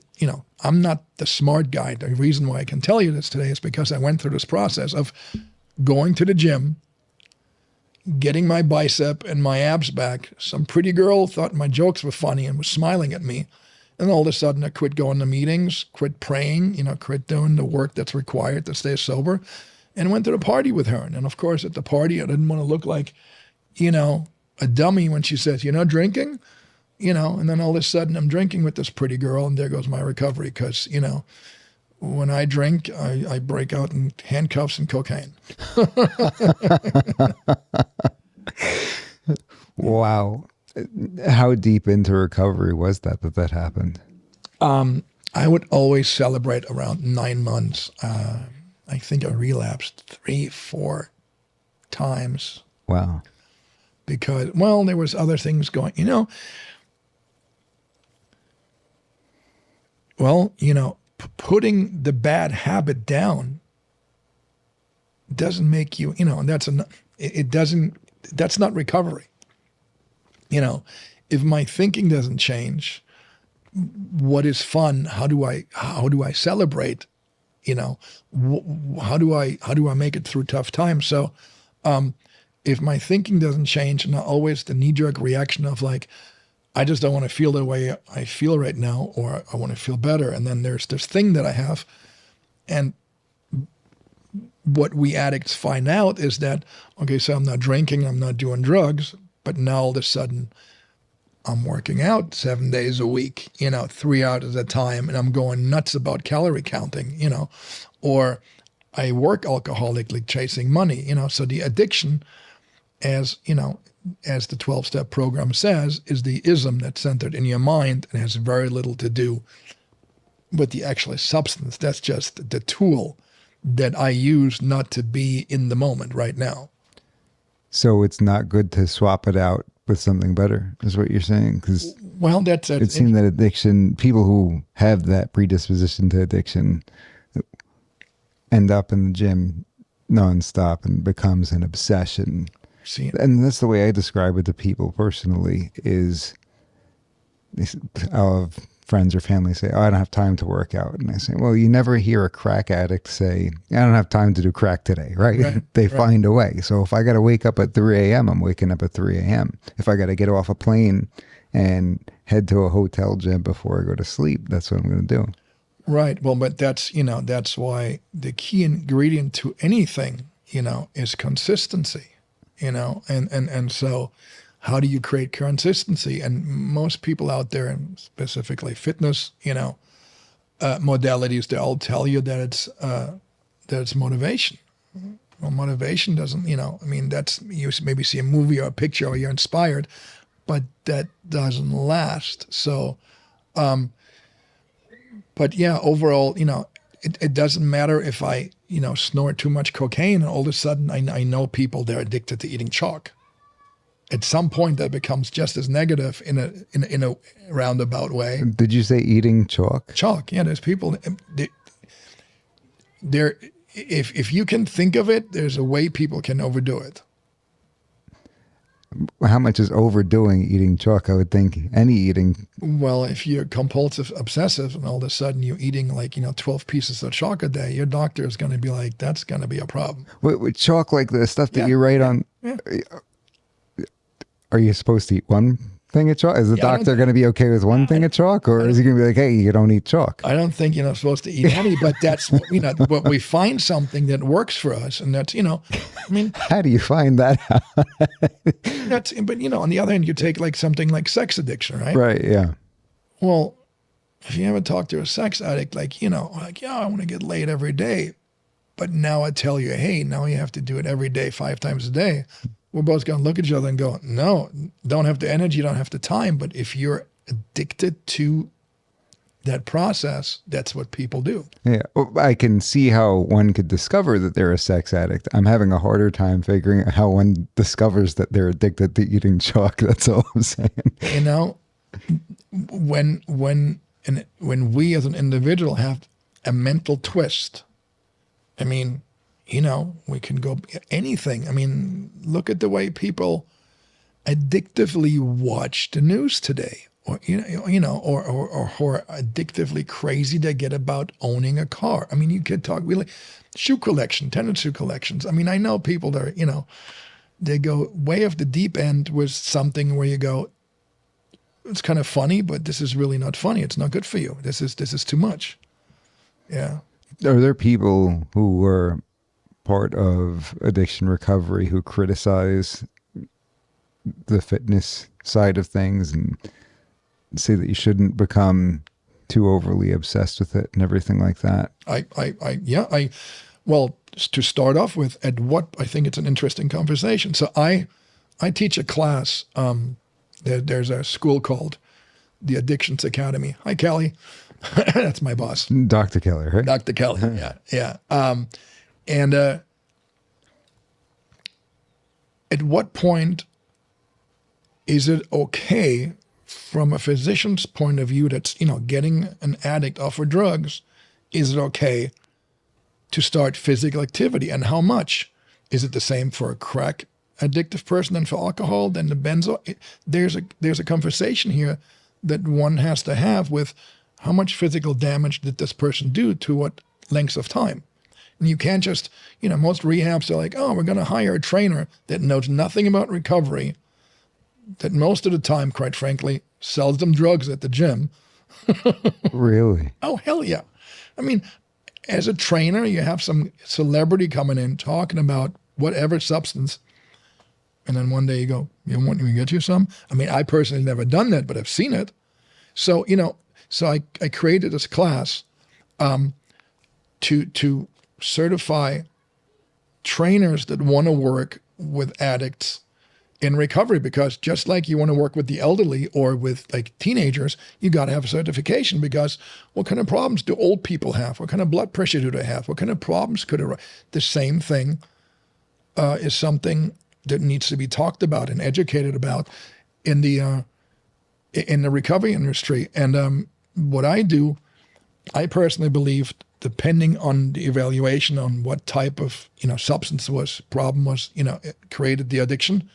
I'm not the smart guy. The reason why I can tell you this today is because I went through this process of going to the gym, getting my bicep and my abs back. Some pretty girl thought my jokes were funny and was smiling at me. And all of a sudden I quit going to meetings, quit praying, quit doing the work that's required to stay sober, and went to the party with her. And of course, at the party, I didn't want to look like, a dummy when she says, drinking, and then all of a sudden I'm drinking with this pretty girl, and there goes my recovery. Because, when I drink, I break out in handcuffs and cocaine. Wow. How deep into recovery was that happened? I would always celebrate around 9 months. I think I relapsed 3-4 times. Wow. Because, there was other things going, putting the bad habit down doesn't make you, that's not recovery. If my thinking doesn't change, what is fun? How do I celebrate? How do I make it through tough times? So, if my thinking doesn't change, and always the knee-jerk reaction of like, I just don't want to feel the way I feel right now, or I want to feel better. And then there's this thing that I have. And what we addicts find out is that, okay, so I'm not drinking, I'm not doing drugs, but now all of a sudden I'm working out 7 days a week, 3 hours at a time, and I'm going nuts about calorie counting, or I work alcoholically chasing money, so the addiction, as the 12-step program says, is the ism that's centered in your mind and has very little to do with the actual substance. That's just the tool that I use not to be in the moment right now. So it's not good to swap it out with something better, is what you're saying? Because it seems that addiction, people who have that predisposition to addiction end up in the gym nonstop and becomes an obsession. And that's the way I describe it to people personally, is I'll have friends or family say, I don't have time to work out. And I say, well, you never hear a crack addict say, I don't have time to do crack today, right? They find a way. So if I got to wake up at 3 a.m., I'm waking up at 3 a.m. If I got to get off a plane and head to a hotel gym before I go to sleep, that's what I'm going to do. Right. Well, but that's why the key ingredient to anything, is consistency. And so how do you create consistency? And most people out there, and specifically fitness, modalities, they all tell you that it's motivation. Well, motivation doesn't, that's, you maybe see a movie or a picture or you're inspired, but that doesn't last. So, but yeah, overall, it doesn't matter if I, snort too much cocaine and all of a sudden I know people, they're addicted to eating chalk. At some point that becomes just as negative in a roundabout way. Did you say eating chalk? Chalk, yeah. There's people, if you can think of it, there's a way people can overdo it. How much is overdoing eating chalk? I would think any eating. Well, if you're compulsive obsessive and all of a sudden you're eating 12 pieces of chalk a day, your doctor is going to be like, that's going to be a problem. With chalk, like the stuff that you write on, are you supposed to eat one thing of chalk? Is the Yeah, I don't doctor going to be okay with one thing of chalk, or is he going to be like, hey, you don't eat chalk? I don't think you're not supposed to eat any, but that's, what we find something that works for us. And that's, I mean, How do you find that out? but on the other hand, you take like something like sex addiction, right? Right, yeah. Well, if you ever talk to a sex addict, like, yeah, I want to get laid every day. But now I tell you, hey, now you have to do it every day, 5 times a day. We're both going to look at each other and go, no, don't have the energy, don't have the time. But if you're addicted to that process, that's what people do. Yeah, well, I can see how one could discover that they're a sex addict. I'm having a harder time figuring out how one discovers that they're addicted to eating chalk. That's all I'm saying. When we as an individual have a mental twist, I mean, we can go anything. I mean, look at the way people addictively watch the news today, or or addictively crazy they get about owning a car. I mean, you could talk really shoe collection, tennis shoe collections. I mean, I know people that are, they go way off the deep end with something where you go, it's kind of funny, but this is really not funny. It's not good for you. This is too much. Yeah. Are there people who were part of addiction recovery who criticize the fitness side of things and say that you shouldn't become too overly obsessed with it and everything like that? Well, to start off with, I think it's an interesting conversation. So I teach a class. There's a school called the Addictions Academy. Hi, Kelly. That's my boss. Dr. Keller, right? Dr. Kelly, yeah. And at what point is it okay from a physician's point of view that's, getting an addict off of drugs, is it okay to start physical activity, and how much? Is it the same for a crack addictive person than for alcohol, than the benzo? There's a conversation here that one has to have with how much physical damage did this person do to what lengths of time? And you can't just, most rehabs are like, oh, we're going to hire a trainer that knows nothing about recovery, that most of the time, quite frankly, sells them drugs at the gym. Really? Oh, hell yeah. I mean, as a trainer, you have some celebrity coming in talking about whatever substance, and then one day you go, you want me to get you some? I mean, I personally never done that, but I've seen it. So, so I created this class to certify trainers that want to work with addicts in recovery, because just like you want to work with the elderly or with like teenagers, you got to have a certification, because what kind of problems do old people have? What kind of blood pressure do they have? What kind of problems could arise? The same thing is something that needs to be talked about and educated about in the recovery industry. And what I do, I personally believe, depending on the evaluation on what type of substance problem was it created the addiction,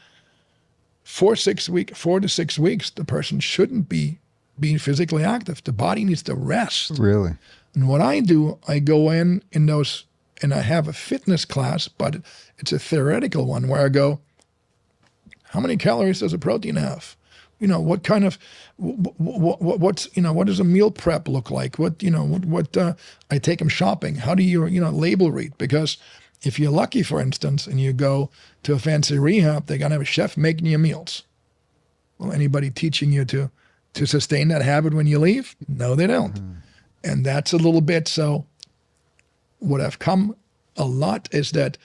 4 to 6 weeks, the person shouldn't be being physically active. The body needs to rest. Really? And what I do, I go in those, and I have a fitness class, but it's a theoretical one where I go, how many calories does a protein have? What kind of, what does a meal prep look like? I take them shopping. How do you, label read? Because if you're lucky, for instance, and you go to a fancy rehab, they're going to have a chef making you meals. Well, anybody teaching you to sustain that habit when you leave? No, they don't. Mm-hmm. And that's a little bit, so what I've come a lot is that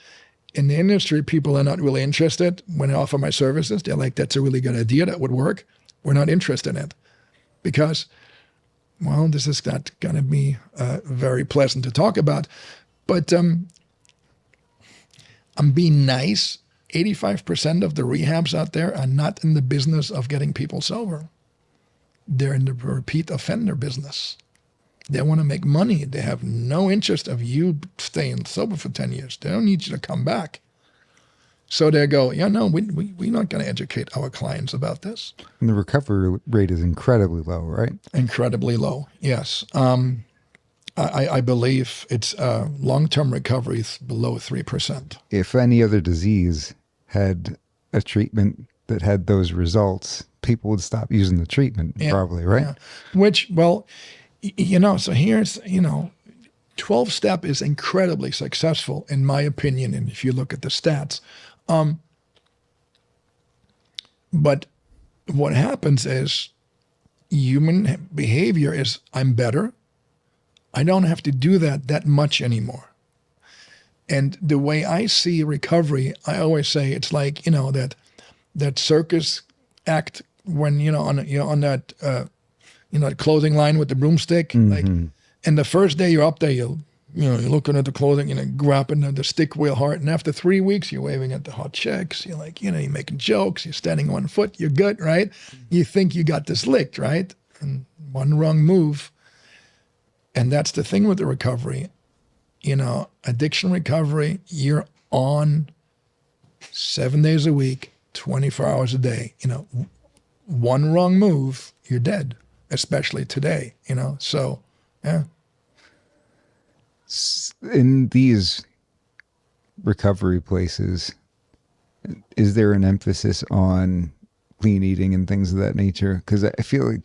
in the industry, people are not really interested when I offer my services. They're like, that's a really good idea. That would work. We're not interested in it because, well, this is not going to be very pleasant to talk about. But I'm being nice. 85% of the rehabs out there are not in the business of getting people sober. They're in the repeat offender business. They want to make money. They have no interest of you staying sober for 10 years. They don't need you to come back. So they go, we're not going to educate our clients about this. And the recovery rate is incredibly low, right? Incredibly low, yes. I believe it's long-term recovery is below 3%. If any other disease had a treatment that had those results, people would stop using the treatment, probably, right? Yeah. Which, well, so here's, 12-step is incredibly successful, in my opinion, and if you look at the stats. But what happens is human behavior is, I'm better. I don't have to do that much anymore. And the way I see recovery, I always say it's like, that circus act when, on that, clothing line with the broomstick, like, and the first day you're up there, you're looking at the clothing, grabbing the stick real hard. And after 3 weeks, you're waving at the hot chicks. You're like, you're making jokes. You're standing on 1 foot. You're good, right? You think you got this licked, right? And one wrong move. And that's the thing with the recovery. Addiction recovery, you're on 7 days a week, 24 hours a day. One wrong move, you're dead, especially today, So, yeah. In these recovery places, is there an emphasis on clean eating and things of that nature? Because I feel like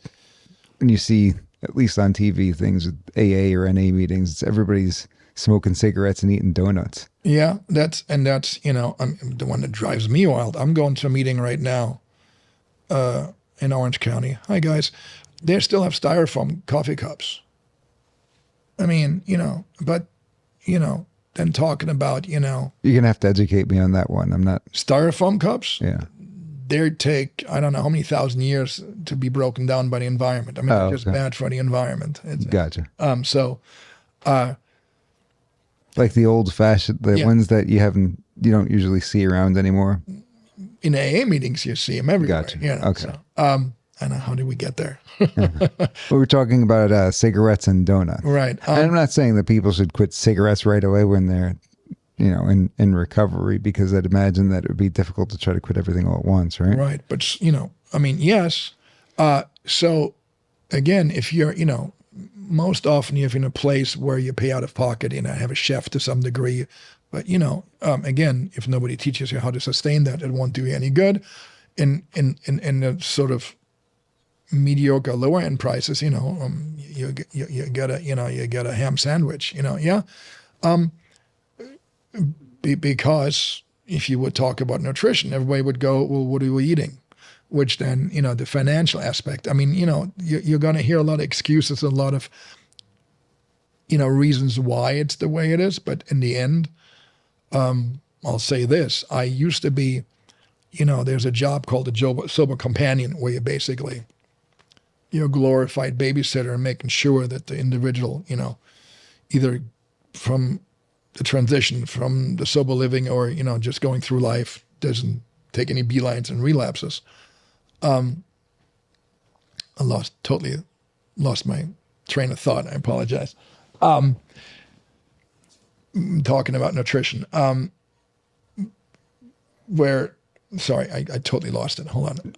when you see, at least on TV, things with AA or NA meetings, everybody's smoking cigarettes and eating donuts. Yeah, that's the one that drives me wild. I'm going to a meeting right now in Orange County. Hi, guys. They still have styrofoam coffee cups. I mean, but, then talking about, You're going to have to educate me on that one. I'm not. Styrofoam cups? Yeah. They take, I don't know how many thousand years to be broken down by the environment. I mean, they're just bad for the environment. Gotcha. Like the old fashioned, ones that you don't usually see around anymore. In AA meetings, you see them everywhere. Gotcha. Okay. So, I don't know, how did we get there? We were talking about cigarettes and donuts. Right. And I'm not saying that people should quit cigarettes right away when they're, in recovery, because I'd imagine that it would be difficult to try to quit everything all at once, right? Right. But, yes. So, again, if you're, most often you're in a place where you pay out of pocket, have a chef to some degree. But, again, if nobody teaches you how to sustain that, it won't do you any good. In the sort of mediocre lower end prices, you get a ham sandwich, because if you would talk about nutrition, everybody would go, well, what are we eating? Which then, the financial aspect. I mean, you're going to hear a lot of excuses, a lot of, reasons why it's the way it is. But in the end, I'll say this. I used to be, there's a job called a sober companion, where you're a glorified babysitter and making sure that the individual, either from the transition from the sober living or, just going through life, doesn't take any beelines and relapses. I totally lost my train of thought. I apologize. Talking about nutrition, sorry, I totally lost it. Hold on.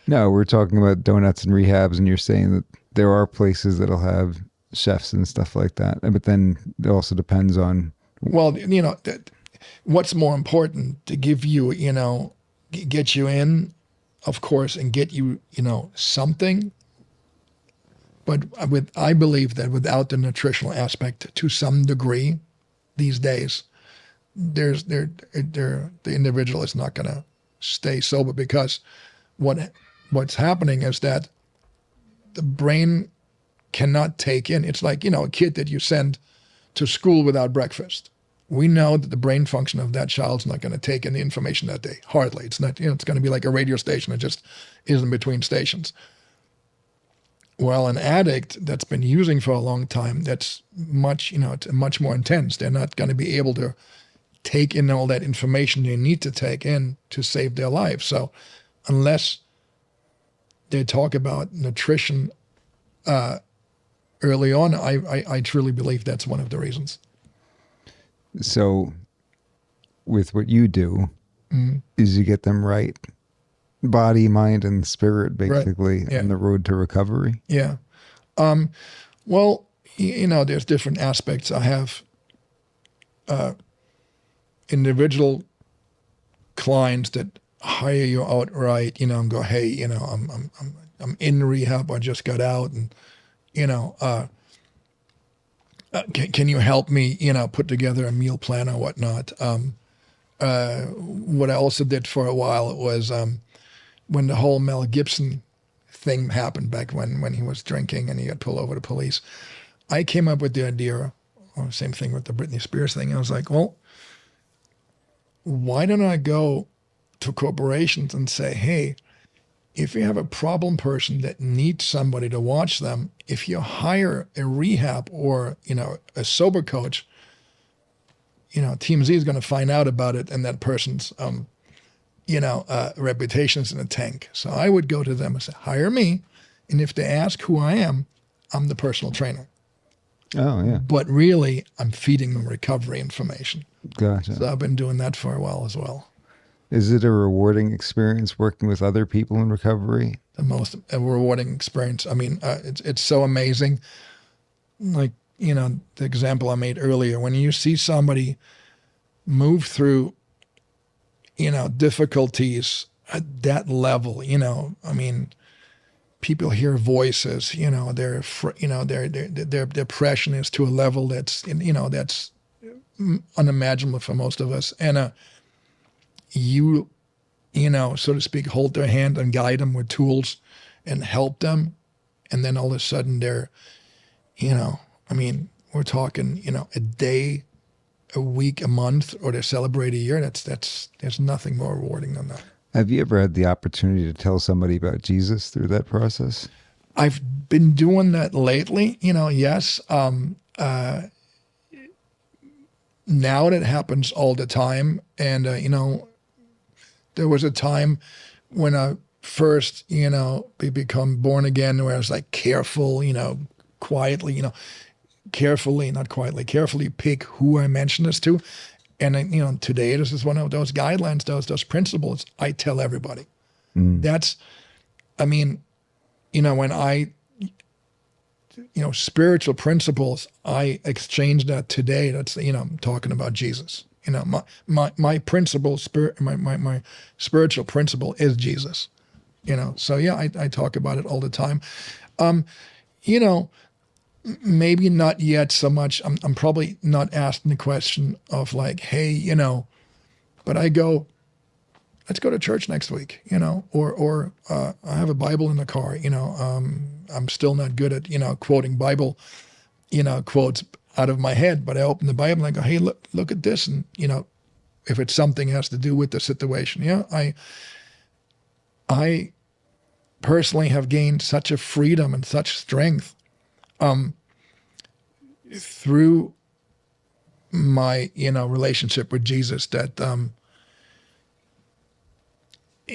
No, we're talking about donuts and rehabs, and you're saying that there are places that'll have chefs and stuff like that. But then it also depends on. Well, what's more important to give you, get you in, of course, and get you, something. But I believe that without the nutritional aspect, to some degree, these days, the individual is not going to stay sober, because what's happening is that the brain cannot take in. It's like, a kid that you send to school without breakfast. We know that the brain function of that child's not going to take in the information that day. Hardly. It's not, it's going to be like a radio station. It just isn't between stations. Well, an addict that's been using for a long time, that's much, it's much more intense. They're not going to be able to take in all that information they need to take in to save their life. So unless they talk about nutrition early on, I truly believe that's one of the reasons. So with what you do, is you get them right, body, mind, and spirit, basically, right. Yeah. on the road to recovery. Yeah. Well, there's different aspects. I have individual clients that hire you outright, and go, hey, I'm in rehab. I just got out, and can you help me, put together a meal plan or whatnot? What I also did for a while was when the whole Mel Gibson thing happened back when he was drinking and he got pulled over the police. I came up with the idea, or same thing with the Britney Spears thing. I was like, well, why don't I go to corporations and say, hey, if you have a problem person that needs somebody to watch them, if you hire a rehab or, a sober coach, TMZ is going to find out about it and that person's, reputation's in the tank. So I would go to them and say, hire me. And if they ask who I am, I'm the personal trainer. Oh, yeah. But really, I'm feeding them recovery information. Gotcha. So I've been doing that for a while as well. Is it a rewarding experience working with other people in recovery? The most rewarding experience. I mean, it's so amazing. Like, the example I made earlier, when you see somebody move through, difficulties at that level, I mean, people hear voices, their depression is to a level that's, that's unimaginable for most of us. And you, so to speak, hold their hand and guide them with tools and help them. And then all of a sudden they're, I mean, we're talking, a day, a week, a month, or they celebrate a year. There's nothing more rewarding than that. Have you ever had the opportunity to tell somebody about Jesus through that process? I've been doing that lately, yes. Now it happens all the time. And, there was a time when I first, become born again where I was like careful, quietly, carefully, not quietly, carefully pick who I mention this to. And, today this is one of those guidelines, those principles I tell everybody. That's, I mean, when I, spiritual principles, I exchange that today. That's, I'm talking about Jesus. My principle, my spiritual principle is Jesus. So yeah, I talk about it all the time. Maybe not yet so much. I'm probably not asking the question of like, hey, but I go, let's go to church next week, or I have a Bible in the car, I'm still not good at, quoting Bible, quotes out of my head, but I open the Bible and I go, hey, look at this. And, if it's something has to do with the situation, I personally have gained such a freedom and such strength through my, relationship with Jesus that,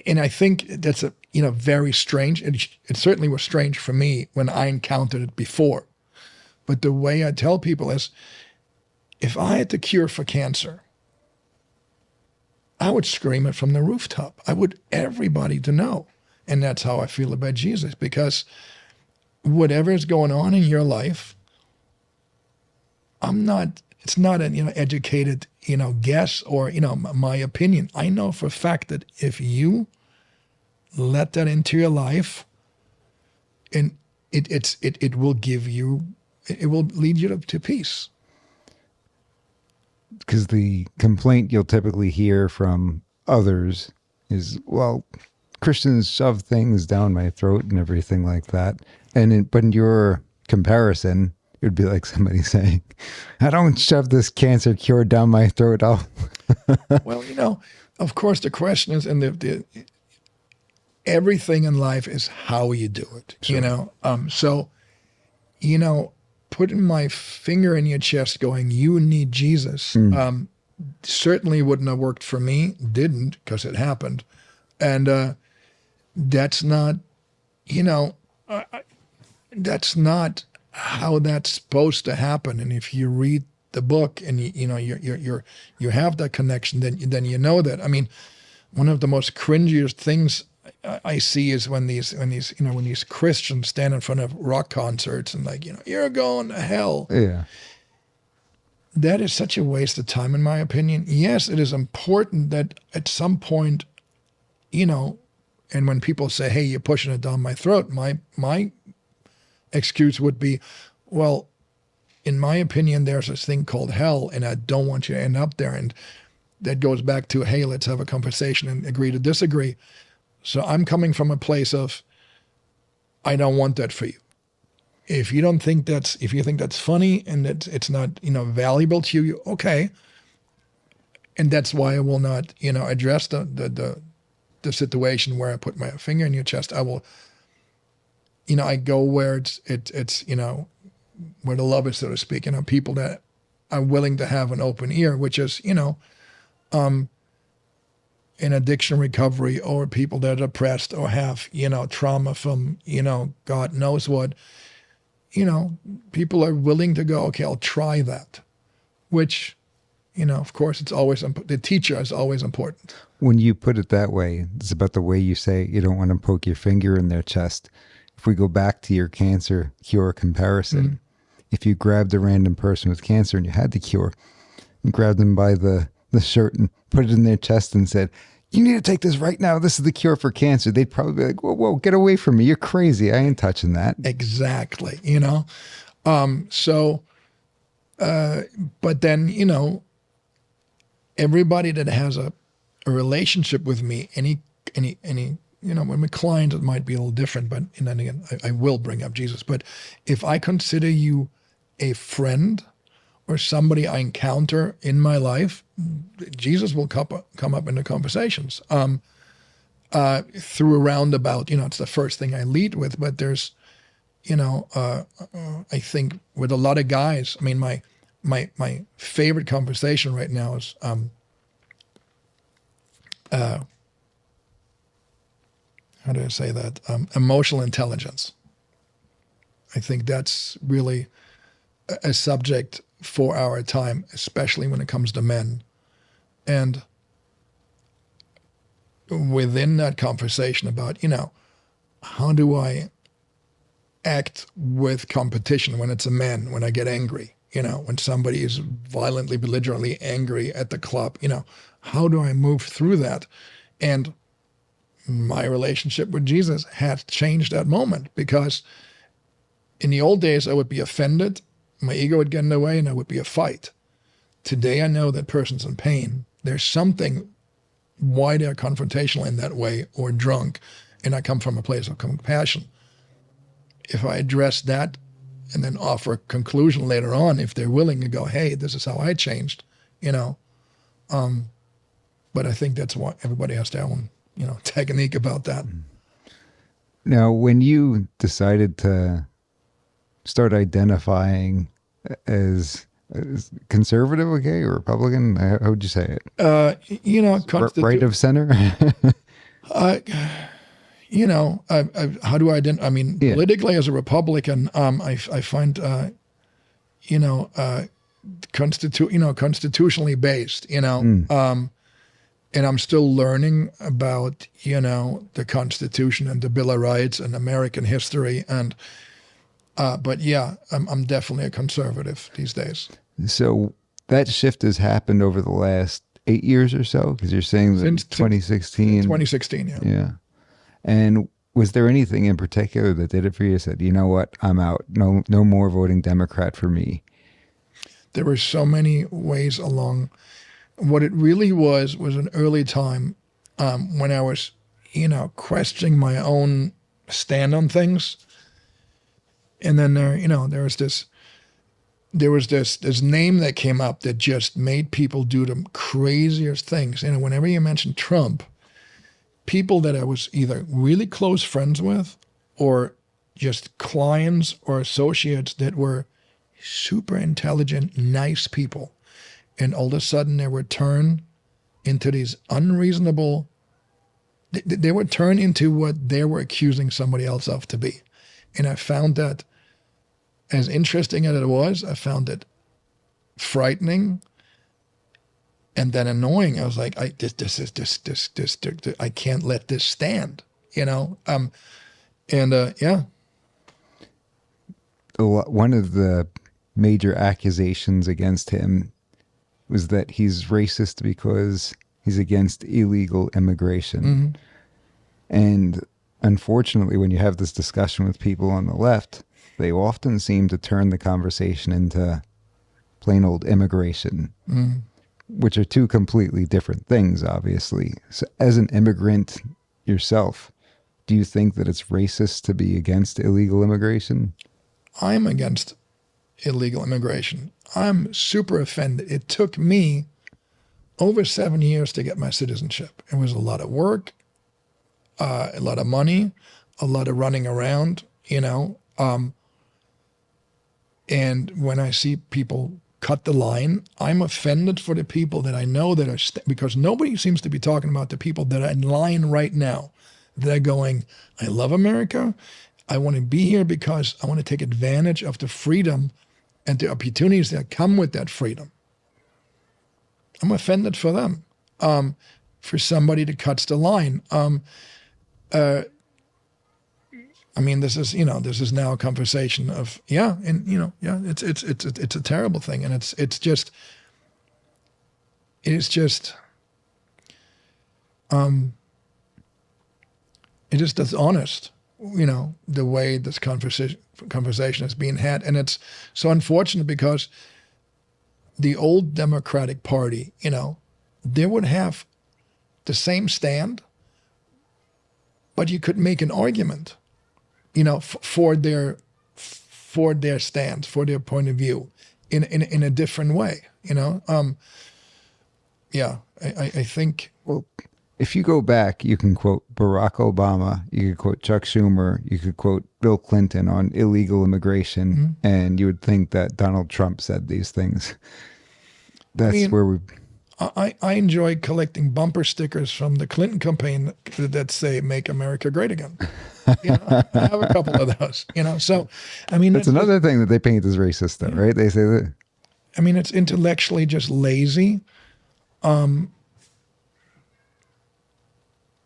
and I think that's a, very strange. It certainly was strange for me when I encountered it before. But the way I tell people is, if I had the cure for cancer, I would scream it from the rooftop. I would everybody to know. And that's how I feel about Jesus, because whatever is going on in your life, it's not an, educated, guess or, my opinion. I know for a fact that if you let that into your life, and it will give you, it will lead you to peace. Because the complaint you'll typically hear from others is, well, Christians shove things down my throat and everything like that. But in your comparison, it would be like somebody saying, I don't shove this cancer cure down my throat. Well, of course, the question is, and the everything in life is how you do it, Sure. So, putting my finger in your chest going, you need Jesus, certainly wouldn't have worked for me, didn't, because it happened. And that's not, that's not how that's supposed to happen. And if you read the book and you have that connection, then you know that. I mean, one of the most cringiest things I see is when these Christians stand in front of rock concerts and like, you're going to hell. Yeah. That is such a waste of time, in my opinion. Yes, it is important that at some point and when people say, hey, you're pushing it down my throat, my excuse would be, well, in my opinion, there's this thing called hell, and I don't want you to end up there. And that goes back to, hey, let's have a conversation and agree to disagree. So I'm coming from a place of, I don't want that for you. If you think that's funny and that it's not, valuable to you, okay. And that's why I will not, address the situation where I put my finger in your chest. I will, I go where it's where the love is, so to speak. People that are willing to have an open ear, which is, in addiction recovery, or people that are depressed or have, trauma from, God knows what, people are willing to go, okay, I'll try that, which, of course, it's always, the teacher is always important. When you put it that way, it's about the way you say you don't want to poke your finger in their chest. If we go back to your cancer cure comparison, if you grabbed a random person with cancer and you had the cure, and grabbed them by the shirt and put it in their chest and said, you need to take this right now. This is the cure for cancer. They'd probably be like, whoa, get away from me. You're crazy. I ain't touching that. Exactly. But then, everybody that has a relationship with me, any, when my client, it might be a little different, but and then again, I will bring up Jesus. But if I consider you a friend or somebody I encounter in my life, Jesus will come up in the conversations through a roundabout. It's the first thing I lead with. But there's, I think with a lot of guys, I mean, my favorite conversation right now is how do I say that? Emotional intelligence. I think that's really a subject for our time, especially when it comes to men. And within that conversation about, how do I act with competition when it's a man, when I get angry, when somebody is violently, belligerently angry at the club, how do I move through that? And my relationship with Jesus had changed that moment, because in the old days I would be offended, my ego would get in the way, and I would be a fight. Today I know that person's in pain. There's something why they're confrontational in that way or drunk, and I come from a place of compassion. If I address that and then offer a conclusion later on, if they're willing to go, hey, this is how I changed, but I think that's what everybody has their own, technique about that. Now, when you decided to start identifying as conservative, okay, or Republican, how would you say it? Right of center? How do I identify? I mean, politically as a Republican, I find, constitutionally based, and I'm still learning about, the Constitution and the Bill of Rights and American history. And, but yeah, I'm definitely a conservative these days. So that shift has happened over the last 8 years or so? Because you're saying that since 2016. 2016, yeah. Yeah. And was there anything in particular that did it for you? You said, you know what, I'm out. No more voting Democrat for me. There were so many ways along. What it really was an early time when I was, questioning my own stand on things. And then there was this name that came up that just made people do the craziest things. Whenever you mention Trump, people that I was either really close friends with or just clients or associates that were super intelligent, nice people. And all of a sudden they would turn into these unreasonable, they would turn into what they were accusing somebody else of to be. And I found that, as interesting as it was, I found it frightening and then annoying. I was like, I can't let this stand, Yeah. One of the major accusations against him was that he's racist because he's against illegal immigration. And unfortunately, when you have this discussion with people on the left, they often seem to turn the conversation into plain old immigration, which are two completely different things, obviously. So as an immigrant yourself, do you think that it's racist to be against illegal immigration? I'm against illegal immigration. I'm super offended. It took me over 7 years to get my citizenship. It was a lot of work, a lot of money, a lot of running around, you know. And when I see people cut the line, I'm offended for the people that I know that are, because nobody seems to be talking about the people that are in line right now. They're going, I love America. I want to be here because I want to take advantage of the freedom and the opportunities that come with that freedom. I'm offended for them, for somebody that cuts the line. I mean, this is now a conversation of, it's a terrible thing. And it is dishonest, the way this conversation is being had. And it's so unfortunate because the old Democratic Party, they would have the same stand, but you could make an argument, for their stance, for their point of view, in a different way, I think. Well, if you go back, you can quote Barack Obama, you could quote Chuck Schumer, you could quote Bill Clinton on illegal immigration, and you would think that Donald Trump said these things. That's where we... I enjoy collecting bumper stickers from the Clinton campaign that say "Make America Great Again." I have a couple of those. So I mean, that's another thing that they paint as racist, though, right? They say that. I mean, it's intellectually just lazy, and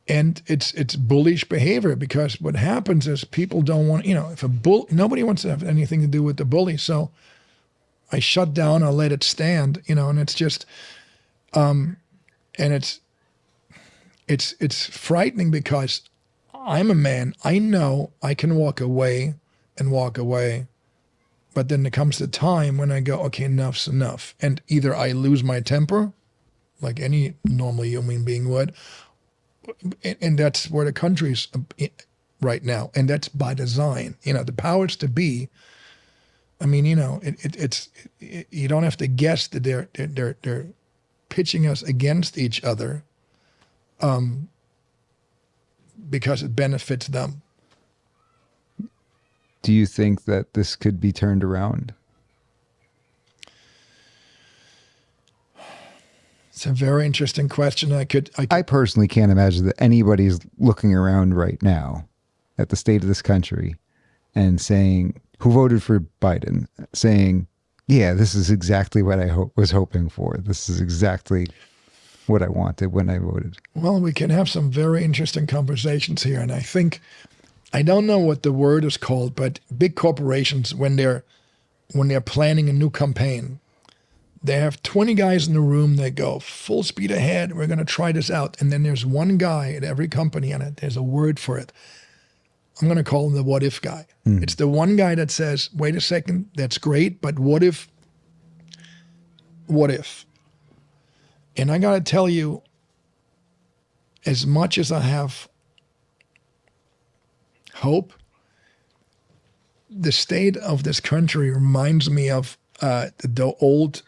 it's bullish behavior, because what happens is people don't want, if nobody wants to have anything to do with the bully, so I shut down, I let it stand, and it's just. And it's frightening, because I'm a man. I know I can walk away, but then there comes the time when I go, okay, enough's enough. And either I lose my temper, like any normal human being would, and that's where the country's right now. And that's by design. The powers to be, I mean, it's you don't have to guess that they're pitching us against each other, because it benefits them. Do you think that this could be turned around? It's a very interesting question. I personally can't imagine that anybody's looking around right now at the state of this country and saying, who voted for Biden, saying, yeah, this is exactly what I was hoping for. This is exactly what I wanted when I voted. Well, we can have some very interesting conversations here. And I think, I don't know what the word is called, but big corporations, when they're planning a new campaign, they have 20 guys in the room. They go full speed ahead. We're going to try this out. And then there's one guy at every company, and there's a word for it. I'm going to call him the what if guy. It's the one guy that says, wait a second, that's great, but what if? And I got to tell you, as much as I have hope, the state of this country reminds me of the old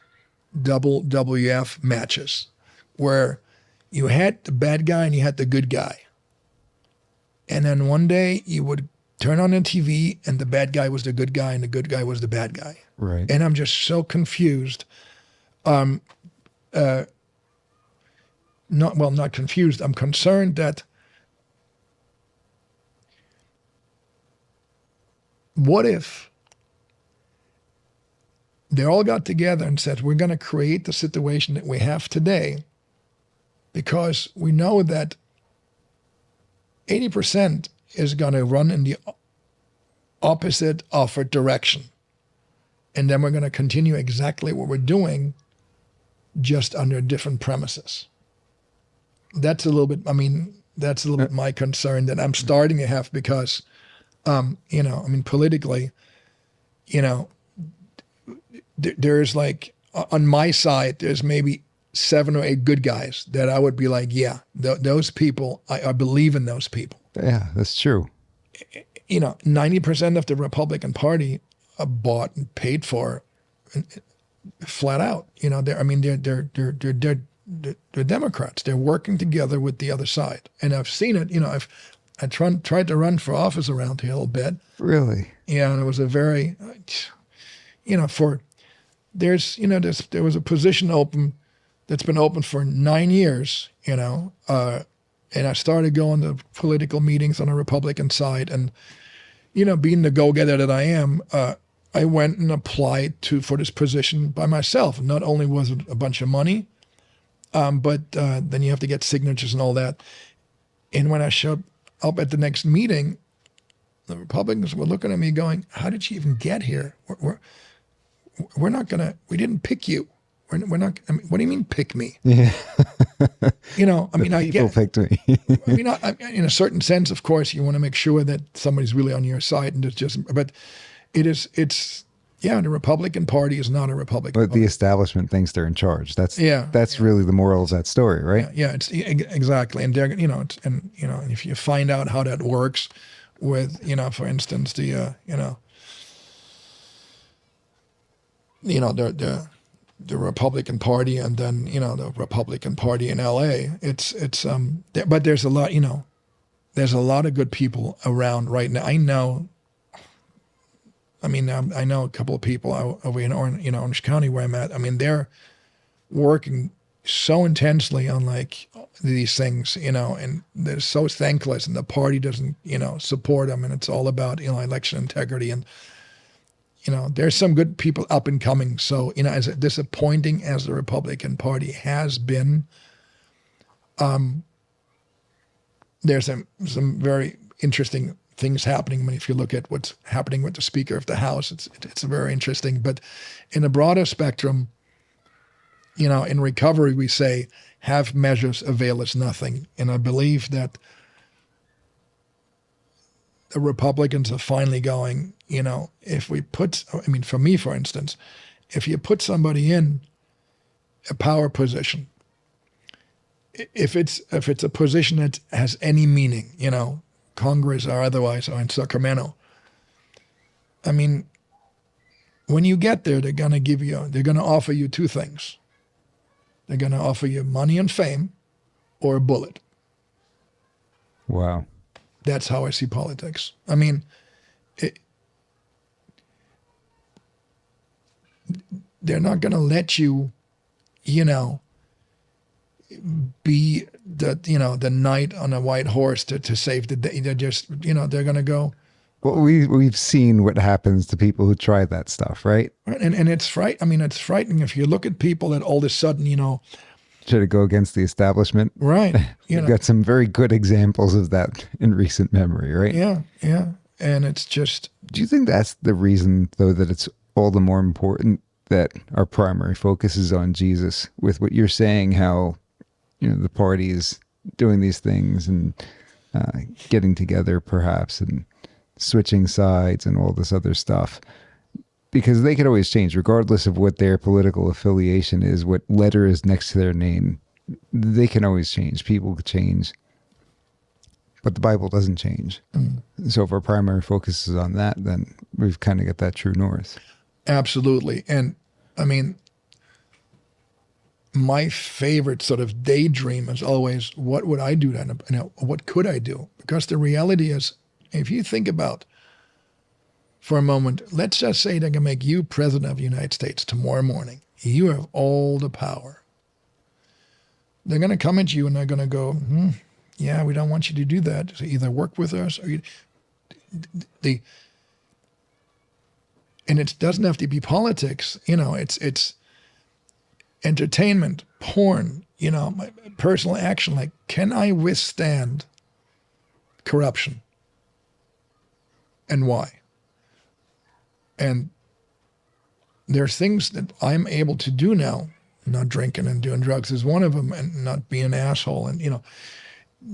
WWF matches, where you had the bad guy and you had the good guy. And then one day you would turn on the TV and the bad guy was the good guy and the good guy was the bad guy. Right. And I'm just so confused. Not confused. I'm concerned that what if they all got together and said, we're going to create the situation that we have today, because we know that 80% is going to run in the opposite offered direction. And then we're going to continue exactly what we're doing, just under different premises. That's a little bit, I mean, That's a little bit my concern that I'm starting to have because, politically, there's like, on my side, there's maybe 7 or 8 good guys that I would be like, yeah, those people, I believe in those people. Yeah, that's true. 90% of the Republican Party are bought and paid for, flat out. They're Democrats. They're working together with the other side, and I've seen it. I tried to run for office around here a little bit. Really? Yeah, and it was a very, there was a position open that's been open for 9 years. And I started going to political meetings on the Republican side, and being the go-getter that I am, I went and applied for this position by myself. Not only was it a bunch of money, but then you have to get signatures and all that. And when I showed up at the next meeting, the Republicans were looking at me going, how did you even get here? We're not going to, we didn't pick you. We're not, what do you mean pick me? Yeah. I get, picked me. In a certain sense, of course, you want to make sure that somebody's really on your side, and but the Republican Party is not a Republican But Party. the establishment thinks they're in charge. That's Yeah. really the moral of that story, right? Yeah, it's exactly. And they're, if you find out how that works with, for instance, the Republican Party, and then, the Republican Party in LA, but there's a lot, there's a lot of good people around right now. I know a couple of people over in Orange County where I'm at. They're working so intensely on like these things, and they're so thankless, and the party doesn't, support them, and it's all about, election integrity, and there's some good people up and coming. So, as disappointing as the Republican Party has been, there's some very interesting things happening. If you look at what's happening with the Speaker of the House, it's very interesting. But in a broader spectrum, in recovery, we say, have measures avail us nothing. And I believe that the Republicans are finally going, if we put, for me, for instance, if you put somebody in a power position, if it's a position that has any meaning, Congress or otherwise, or in Sacramento, when you get there, they're going to offer you 2 things. They're going to offer you money and fame, or a bullet. Wow. That's how I see politics. They're not going to let you, be the knight on a white horse to save the day. They're just, they're going to go. Well, we've seen what happens to people who try that stuff, right? And it's it's frightening if you look at people that all of a sudden, Try to go against the establishment. Right. We've got some very good examples of that in recent memory, right? Yeah. And it's just. Do you think that's the reason, though, that it's all the more important that our primary focus is on Jesus, with what you're saying, how, the party is doing these things and getting together perhaps and switching sides and all this other stuff? Because they could always change, regardless of what their political affiliation is, what letter is next to their name. They can always change. People could change. But the Bible doesn't change. Mm. So if our primary focus is on that, then we've kind of got that true north. Absolutely. And my favorite sort of daydream is always, what would I do then? What could I do? Because the reality is, if you think about for a moment, let's just say they can make you president of the United States tomorrow morning. You have all the power. They're going to come at you and they're going to go, yeah, we don't want you to do that. So either work with us or and it doesn't have to be politics. It's entertainment, porn, my personal action. Like, can I withstand corruption? And why? And there's things that I'm able to do now. Not drinking and doing drugs is one of them, and not being an asshole. And,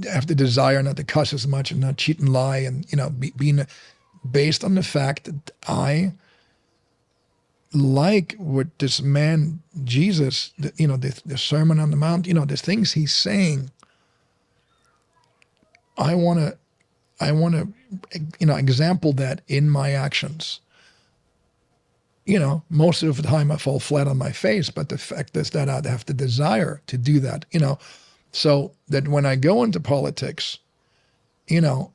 have the desire not to cuss as much and not cheat and lie, and being based on the fact that I like what this man Jesus, the Sermon on the Mount, the things he's saying. I want to example that in my actions. Most of the time I fall flat on my face, but the fact is that I have the desire to do that, so that when I go into politics, and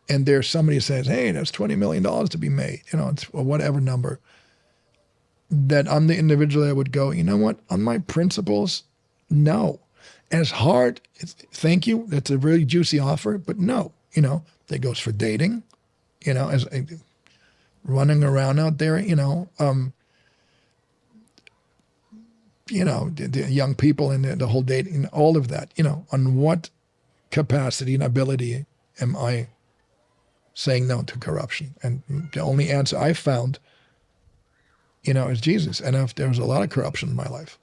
there's somebody who says, hey, there's $20 million to be made, it's whatever number, that I'm the individual that would go, you know what, on my principles, no. As hard, thank you, that's a really juicy offer, but no, that goes for dating, as running around out there, the young people and the whole dating, all of that, on what capacity and ability am I saying no to corruption? And the only answer I found, is Jesus. And if there was a lot of corruption in my life.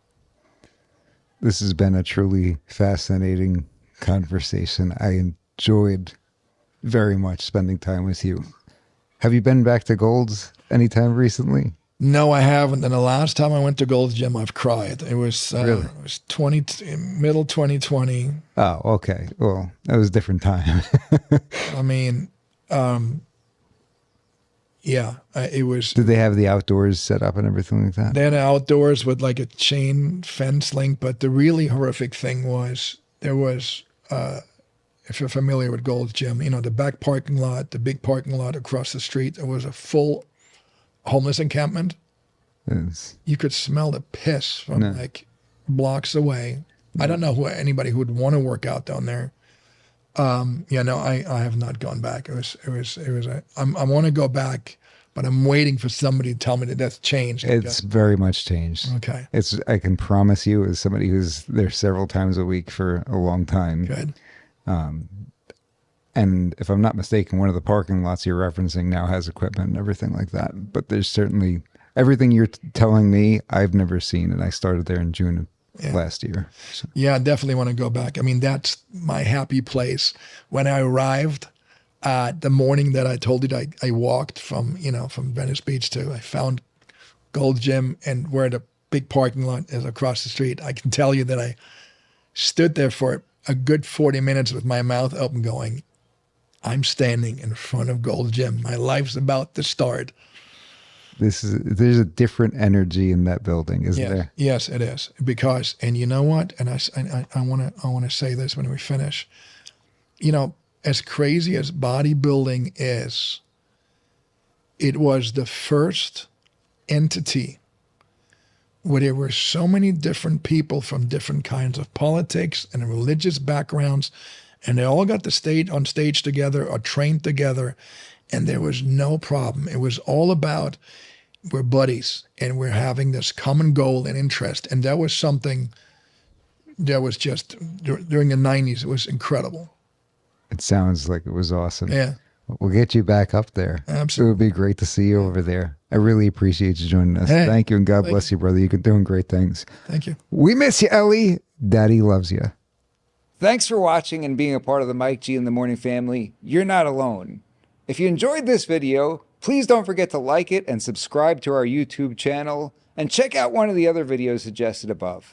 This has been a truly fascinating conversation. I enjoyed very much spending time with you. Have you been back to Gold's anytime recently? No, I haven't. And the last time I went to Gold's Gym, I've cried. It was really? It was middle 2020. Oh, okay. Well, that was a different time. I mean, yeah, it was. Did they have the outdoors set up and everything like that? They had outdoors with like a chain fence link. But the really horrific thing was there was, if you're familiar with Gold's Gym, the back parking lot, the big parking lot across the street, there was a full homeless encampment. Yes. You could smell the piss from like blocks away. I don't know anybody who would want to work out down there. I have not gone back. I want to go back, but I'm waiting for somebody to tell me that that's changed. It's very much changed. Okay. I can promise you, as somebody who's there several times a week for a long time. Good. And if I'm not mistaken, one of the parking lots you're referencing now has equipment and everything like that. But there's certainly everything you're telling me I've never seen, and I started there in June of last year. So. Yeah, I definitely want to go back. I mean, that's my happy place. When I arrived, the morning that I told you I walked from Venice Beach I found Gold's Gym, and where the big parking lot is across the street, I can tell you that I stood there for a good 40 minutes with my mouth open going, I'm standing in front of Gold's Gym. My life's about to start. There's a different energy in that building, isn't there? Yes, it is. Because, and you know what? And I want to say this when we finish. As crazy as bodybuilding is, it was the first entity where there were so many different people from different kinds of politics and religious backgrounds, and they all got on stage together or trained together, and there was no problem. It was all about we're buddies and we're having this common goal and interest. And that was something that was just during the 90s. It was incredible. It sounds like it was awesome. Yeah. We'll get you back up there. Absolutely. It would be great to see you over there. I really appreciate you joining us. Hey, thank you, and God bless you, brother. You're doing great things. Thank you. We miss you, Ellie. Daddy loves you. Thanks for watching and being a part of the Mike G in the Morning family. You're not alone. If you enjoyed this video, please don't forget to like it and subscribe to our YouTube channel, and check out one of the other videos suggested above.